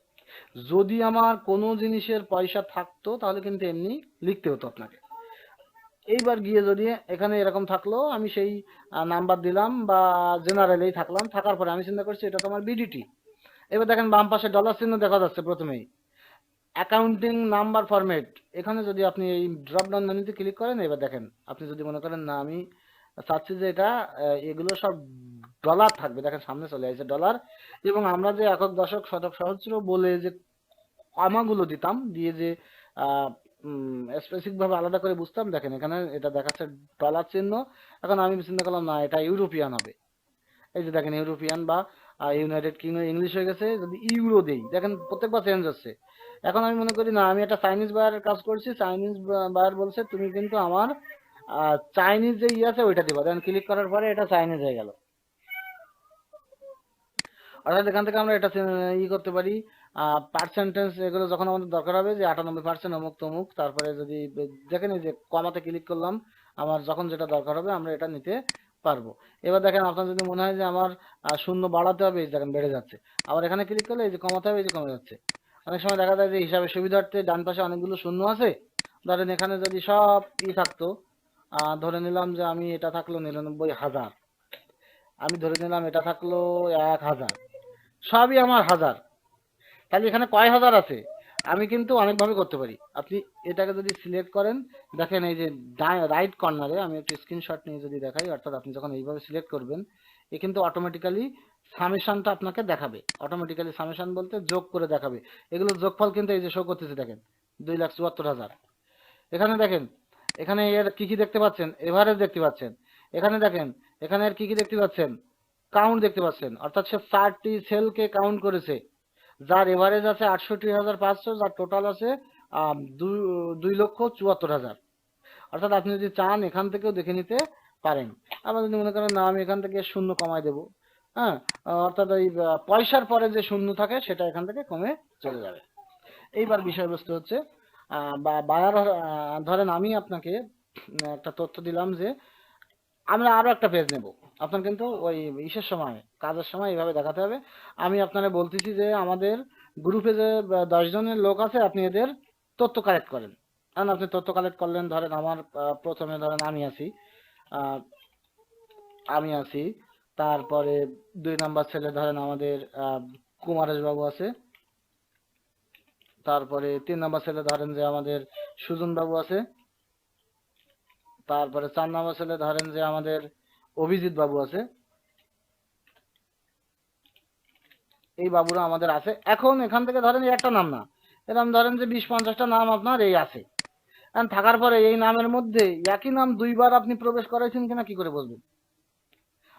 Speaker 1: যদি আমার কোনো জিনিসের পয়সা থাকতো তাহলে কিন্তু এমনি লিখতে হতো আপনাকে। এইবার গিয়ে যদি এখানে এরকম থাকলো, আমি সেই নাম্বার দিলাম বা জেনারেলেই থাকলাম, থাকার পরে আমি চিন্তা করছি এটা তো আমার বিডিটি। এবার দেখেন বাম পাশে ডলার চিহ্ন দেখা যাচ্ছে প্রথমেই, অ্যাকাউন্টিং নাম্বার ফরম্যাট। এখানে যদি আপনি এই ড্রপ ডাউন মেনুতে ক্লিক করেন, এবার দেখেন আপনি যদি মনে করেন না আমি চাচ্ছি যে এটা এগুলো সব ডলার থাকবে, দেখেন সামনে চলে আসছে ডলার। এবং আমরা যে একক দশক শতক সহস্র বলে যে কমাগুলো দিতাম, দিয়ে যে স্পেসিফিক ভাবে আলাদা করে বুঝতাম, দেখেন এখানে এটা দেখাচ্ছে ডলার চিহ্ন। এখন আমি চিন্তা করলাম না এটা ইউরোপিয়ান হবে, এই যে দেখেন ইউরোপিয়ান বা ইউনাইটেড কিংডম ইংলিশ হয়ে গেছে। যদি ইউরো দেই, দেখেন প্রত্যেকবার চেঞ্জ হচ্ছে। এখন আমি মনে করি না আমি একটা চাইনিজ বায়ারের কাজ করছি, চাইনিজ বায়ার বলছে তুমি কিন্তু আমার চাইনিজ যে আছে ওইটা দিবা, দেখেন ক্লিক করার পরে এটা চাইনিজ হয়ে গেল। অর্থাৎ এখান থেকে আমরা এটা করতে পারি, পার্সেন্টেজ এগুলো যখন আমাদের দরকার হবে, যে 98% অমুক তমুক, তারপরে যদি দেখেন এই যে কমাতে ক্লিক করলাম, আমার যখন যেটা দরকার হবে আমরা এটা নিতে পারবো। এবার দেখেন আপনার যদি মনে হয় যে আমার শূন্য বাড়াতে হবে, এই দেখেন বেড়ে যাচ্ছে। আবার এখানে ক্লিক করলে এই যে কমাতে হবে, এই যে কমে যাচ্ছে। অনেক সময় দেখা যায় যে হিসাবে সুবিধার্থে ডান পাশে অনেকগুলো শূন্য আছে, ধরেন এখানে যদি সব থাকতো, ধরে নিলাম যে আমি এটা থাকলো 99,000, আমি ধরে নিলাম এটা থাকলো 1,000, সবই আমার হাজার, তাহলে এখানে কয় হাজার আছে। আমি কিন্তু অনেকভাবে করতে পারি। আপনি এটাকে যদি সিলেক্ট করেন, দেখেন এই যে রাইট কর্নারে আমি একটু স্ক্রিনশট নিয়ে যদি দেখাই, অর্থাৎ আপনি যখন এইভাবে সিলেক্ট করবেন, এ কিন্তু অটোমেটিক্যালি সামেশনটা আপনাকে দেখাবে। অটোমেটিক্যালি সামেশন বলতে যোগ করে দেখাবে। এগুলো যোগফল কিন্তু এই যে শো করতেছে, দেখেন 2,74,000। এখানে দেখেন, এখানে এর কি কি দেখতে পাচ্ছেন, এভারেজ দেখতে পাচ্ছেন। এখানে দেখেন, এখানে এর কি কি দেখতে পাচ্ছেন, কাউন্ট দেখতে পাচ্ছেন। অর্থাৎ সে 4টি সেলকে কাউন্ট করেছে, যার এভারেজ আছে 68,500, যার টোটাল আছে 2,74,000। অর্থাৎ আপনি যদি চান এখান থেকেও দেখে নিতে পারেন। আবার যদি মনে করেন না আমি এখান থেকে শূন্য কমায় দেবো, হ্যাঁ, অর্থাৎ ওই পয়সার পরে যে শূন্য থাকে সেটা এখান থেকে কমে চলে যাবে। এইবার বিষয়বস্তু হচ্ছে বা বায়ার, ধরেন আমি আপনাকে একটা তথ্য দিলাম যে আমরা আরো একটা পেজ নেব। আপনার কিন্তু ওই ইসের সময়, কাজের সময় এইভাবে দেখাতে হবে। আমি আপনারা বলতেছি যে আমাদের গ্রুপে যে 10 জনের লোক আছে, আপনি এদের তথ্য কালেক্ট করেন। কারণ আপনি তথ্য কালেক্ট করলেন, ধরেন আমার প্রথমে ধরেন আহ, আমি আছি, তারপরে 2 নাম্বার সেলে ধরেন আমাদের কুমারেশ বাবু আছে, তারপরে 3 নাম্বার সেলে ধরেন যে আমাদের সুজন বাবু আছে, তারপরে 4 নাম্বার সেলে ধরেন যে আমাদের অভিজিৎ বাবু আছে। এই বাবুরা আমাদের আছে। এখন এখান থেকে ধরেন এই একটা নাম না, এরকম ধরেন যে 20-50টা নাম আপনার এই আছে। এখন থাকার পরে এই নামের মধ্যে একই নাম 2বার আপনি প্রবেশ করাইছেন কিনা কি করে বুঝবেন?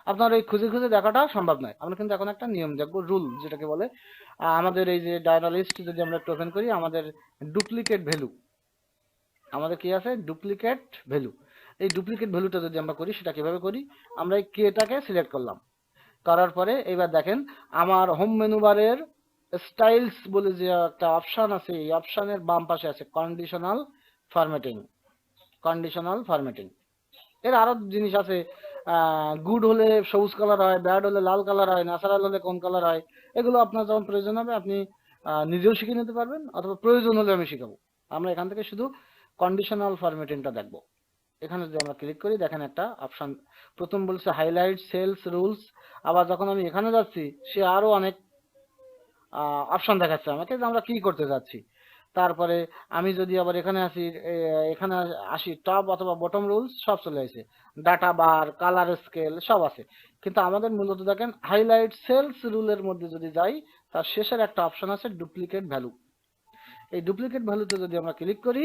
Speaker 1: আপনার এই খুঁজে খুঁজে দেখাটা সম্ভব নয়। আমরা কিন্তু এখন একটা নিয়ম দেখবো, রুল যেটাকে বলে। আমাদের এই যে ডাটা লিস্ট যদি আমরা একটু ওপেন করি, আমাদের ডুপ্লিকেট ভ্যালু, আমাদের কি আছে? Duplicate value. এই ডুপ্লিকেট ভ্যালুটা যদি আমরা করি, সেটা কিভাবে করি? আমরা এই কেটাকে সিলেক্ট করলাম, করার পরে এবার দেখেন আমার হোম মেনু বারের স্টাইলস বলে যে একটা অপশন আছে, এই অপশনের বাম পাশে আছে কন্ডিশনাল ফরম্যাটিং। কন্ডিশনাল ফরম্যাটিং এর আরো জিনিস আছে। গুড হলে সবুজ কালার হয়, ব্যাড হলে লাল কালার হয়, ন্যাচারাল হলে কোন কালার হয়। এগুলো আপনার যখন প্রয়োজন হবে আপনি নিজেও শিখে নিতে পারবেন, অথবা প্রয়োজন হলে আমি শিখাবো। আমরা এখান থেকে শুধু কন্ডিশনাল ফরম্যাটিংটা দেখবো। এখানে যদি আমরা ক্লিক করি, দেখেন একটা অপশন প্রথম বলছে হাইলাইট সেলস রুলস। আবার যখন আমি এখানে যাচ্ছি, সে আরো অনেক অপশন দেখাচ্ছে আমাকে যে আমরা কি করতে যাচ্ছি। তারপরে আমি যদি আবার এখানে আসি, টপ অথবা বটম রুলস সব চলে আসে, ডাটা বার, কালার স্কেল সব আছে। কিন্তু আমাদের মূলত দেখেন হাইলাইট সেলস রুলের মধ্যে যদি যাই, তার শেষের একটা অপশন আছে ডুপ্লিকেট ভ্যালু। এই ডুপ্লিকেট ভ্যালুতে যদি আমরা ক্লিক করি,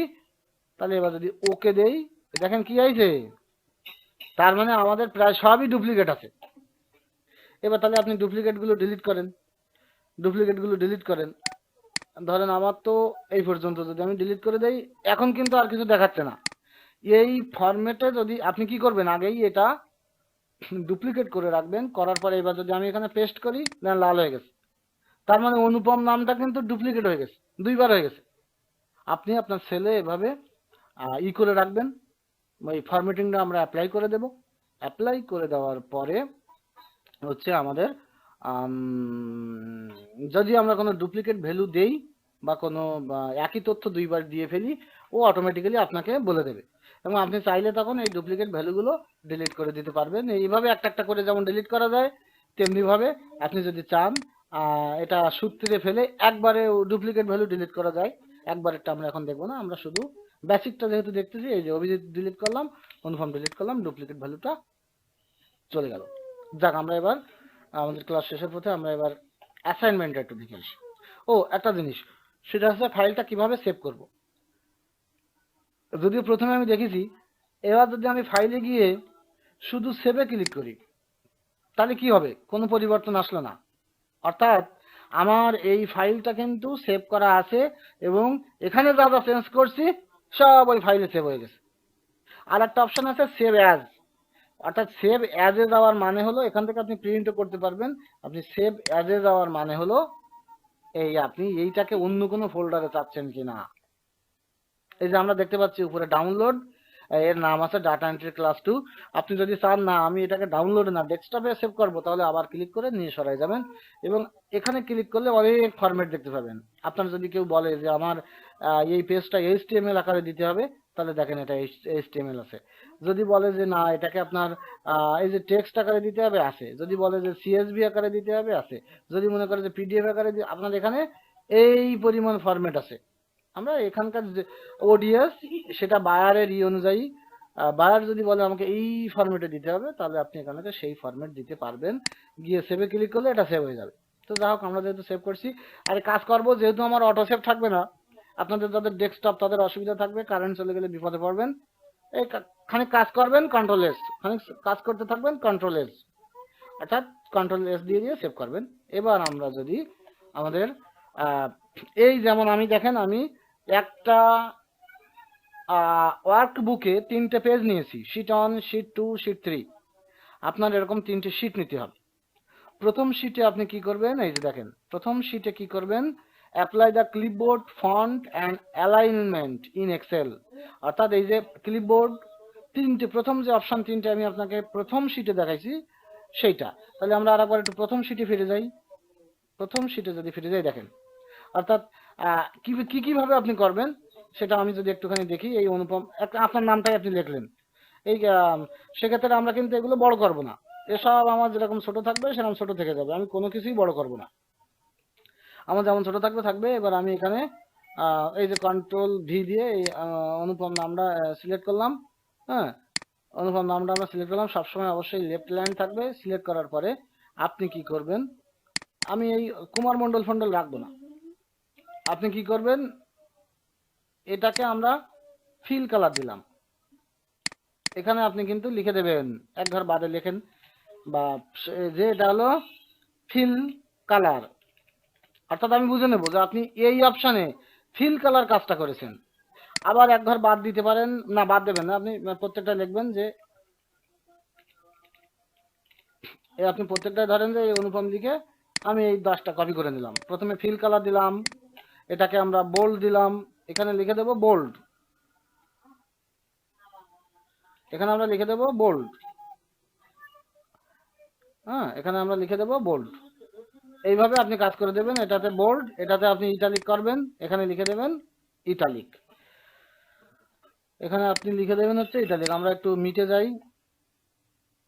Speaker 1: তাহলে এবার যদি ওকে দেই, দেখেন কি আইছে, তার মানে আমাদের প্রায় সবই ডুপ্লিকেট আছে। এবার তাহলে আপনি ডুপ্লিকেটগুলো ডিলিট করেন, ডুপ্লিকেটগুলো ডিলিট করেন। ধরেন আমার তো এই পর্যন্ত, যদি আমি ডিলিট করে দেই, এখন কিন্তু আর কিছু দেখাচ্ছে না। এই ফরম্যাটে যদি আপনি কি করবেন, আগেই এটা ডুপ্লিকেট করে রাখবেন, করার পরে এবার যদি আমি এখানে পেস্ট করি, দেন লাল হয়ে গেছে। তার মানে অনুপম নামটা কিন্তু ডুপ্লিকেট হয়ে গেছে, 2বার হয়ে গেছে। আপনি আপনার সেলে এভাবে করে রাখবেন। এই ফরম্যাটিংটা আমরা অ্যাপ্লাই করে দেব। অ্যাপ্লাই করে দেওয়ার পরে হচ্ছে আমাদের যদি আমরা কোনো ডুপ্লিকেট ভ্যালু দেই বা কোনো একই তথ্য 2বার দিয়ে ফেলি, ও অটোমেটিক্যালি আপনাকে বলে দেবে। এবং আপনি চাইলে তখন এই ডুপ্লিকেট ভ্যালুগুলো ডিলিট করে দিতে পারবেন। এইভাবে একটা একটা করে যেমন ডিলিট করা যায়, তেমনিভাবে আপনি যদি চান এটা সূত্রে ফেলে একবারে ডুপ্লিকেট ভ্যালু ডিলিট করা যায়। একবারেরটা আমরা এখন দেখবো না, আমরা শুধু বেসিকটা যেহেতু দেখতেছি, এই যে অভিজিৎ ডিলিট করলাম, অনুপম ডিলিট করলাম, ডুপ্লিকেট ভ্যালুটা চলে গেল। যাক, আমরা এবার আমাদের ক্লাস শেষের পথে, আমরা এবার অ্যাসাইনমেন্টটা একটু দেখে আসি। ও একটা জিনিস, সেটা হচ্ছে ফাইলটা কিভাবে সেভ করব। যদিও প্রথমে আমি দেখেছি, এবার যদি আমি ফাইলে গিয়ে শুধু সেভে ক্লিক করি, তাহলে কি হবে? কোনো পরিবর্তন আসলো না। অর্থাৎ আমার এই ফাইলটা কিন্তু সেভ করা আছে, এবং এখানে যা যা চেঞ্জ করছি সব ওই ফাইলে সেভ হয়ে গেছে। আর একটা অপশন আছে সেভ অ্যাজ। অর্থাৎ সেভ অ্যাজে যাওয়ার মানে হলো, এখান থেকে আপনি প্রিন্টও করতে পারবেন। আপনি সেভ অ্যাজে যাওয়ার মানে হলো এই আপনি এইটাকে অন্য কোনো ফোল্ডারে চাচ্ছেন কিনা। এই যে আমরা দেখতে পাচ্ছি উপরে ডাউনলোড, এর নাম আছে ডাটা এন্ট্রি ক্লাস 2। আপনি যদি চান না আমি এটাকে ডাউনলোডে না ডেস্কটপে সেভ করবো, তাহলে আবার ক্লিক করে নিয়ে সরাই যাবেন, এবং এখানে ক্লিক করলে অনেক ফরম্যাট দেখতে পাবেন। আপনার যদি কেউ বলে যে আমার এই পেজটা এইচটিএমএল আকারে দিতে হবে, তাহলে দেখেন এটা এইচটিএমএল আছে। যদি বলে যে না এটাকে আপনার এই যে টেক্সট আকারে দিতে হবে, আছে। যদি বলে যে সিএসভি আকারে দিতে হবে, আছে। যদি মনে করে যে পিডিএফ আকারে আপনার এখানে এই পরিমাণ ফরম্যাট আছে। আমরা এখানকার যে ওডিএস, সেটা বায়ারের অনুযায়ী, বায়ার যদি বলে আমাকে এই ফরম্যাটে দিতে হবে, তাহলে আপনি এখানে সেই ফরম্যাট দিতে পারবেন। গিয়ে সেভে ক্লিক করলে এটা সেভ হয়ে যাবে। তো যাই হোক, আমরা যেহেতু সেভ করছি, আর কাজ করব, যেহেতু আমার অটো সেভ থাকবে না, আপনাদের যাদের ডেস্কটপ তাদের অসুবিধা থাকবে, কারেন্ট চলে গেলে বিপদে পড়বেন। এই খানিক কাজ করবেন কন্ট্রোল এস, খানিক কাজ করতে থাকবেন কন্ট্রোল এস, অর্থাৎ কন্ট্রোল এস দিয়ে দিয়ে সেভ করবেন। এবার আমরা যদি আমাদের এই যেমন আমি দেখেন, আমি একটা ওয়ার্কবুকে 3টে পেজ নিয়েছি, শিট 1, শিট 2, শিট 3। আপনার এরকম 3টে শিট নিতে হবে। প্রথম শিটে আপনি কি করবেন, এই যে দেখেন প্রথম শিটে কি করবেন, apply the clipboard font and alignment in Excel. অর্থাৎ এই যে ক্লিপবোর্ড প্রথম যে অপশন 3টে আমি আপনাকে প্রথম শিটে দেখাইছি সেইটা। তাহলে আমরা আরেকবার একটু প্রথম শিটে ফিরে যাই। প্রথম শিটে যদি ফিরে যাই, দেখেন অর্থাৎ কিভাবে আপনি করবেন সেটা আমি যদি একটুখানি দেখি, এই অনুপম, একটা আপনার নামটাই আপনি লিখলেন, এই সেক্ষেত্রে আমরা কিন্তু এগুলো বড় করব না, এসব আমার যেরকম ছোট থাকবে সেরকম ছোট থেকে যাবে, আমি কোনো কিছুই বড় করব না, আমার যেমন ছোট থাকবে থাকবে। এবার আমি এখানে এই যে কন্ট্রোল ভি দিয়ে এই অনুপম নামটা সিলেক্ট করলাম। হ্যাঁ, অনুপম নামটা আমরা সিলেক্ট করলাম, সবসময় অবশ্যই লেফট লাইন থাকবে। সিলেক্ট করার পরে আপনি কি করবেন, আমি এই কুমার মণ্ডল ফন্ডল রাখবো না, আপনি কি করবেন, এটাকে আমরা ফিল কালার দিলাম। এখানে আপনি কিন্তু লিখে দেবেন, এক ঘর বাদে লেখেন, বা যে এটা হলো ফিল কালার, অর্থাৎ আমি বুঝে নেব যে আপনি এই অপশানে ফিল কালার কাজটা করেছেন। আবার এক ঘর বাদ দিতে পারেন, না বাদ দেবেন না, আপনি প্রত্যেকটা লিখবেন যে আপনি প্রত্যেকটা ধরেন যে এই অনুপম দিকে আমি এই 10টা কপি করে নিলাম। প্রথমে ফিল কালার দিলাম, এটাকে আমরা বোল্ড দিলাম, এখানে লিখে দেব বোল্ড, এখানে আমরা লিখে দেব বোল্ড। হ্যাঁ, এখানে আমরা লিখে দেব বোল্ড। এইভাবে আপনি কাজ করে দেবেন, এটাতে বোল্ড, এটাতে আপনি ইটালিক করবেন, এখানে লিখে দেবেন ইটালিক, এখানে আপনি লিখে দেবেন হচ্ছে ইটালিক। আমরা একটু মিটে যাই,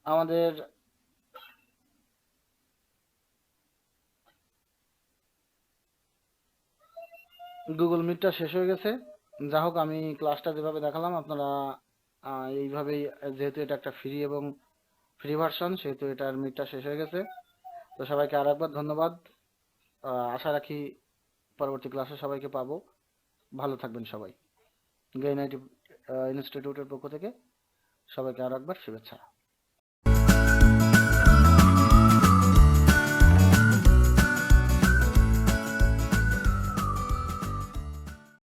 Speaker 1: আমাদের গুগল মিটটা শেষ হয়ে গেছে। যা হোক, আমি ক্লাসটা যেভাবে দেখালাম আপনারা এইভাবেই, যেহেতু এটা একটা ফ্রি এবং ফ্রি ভার্সন, সেহেতু এটার মিটটা শেষ হয়ে গেছে। তো সবাইকে আর একবার ধন্যবাদ। আশা রাখি পরবর্তী ক্লাসে সবাইকে পাবো। ভালো থাকবেন সবাই। গেইন আইটি ইনস্টিটিউটের পক্ষ থেকে সবাইকে আর একবার শুভেচ্ছা।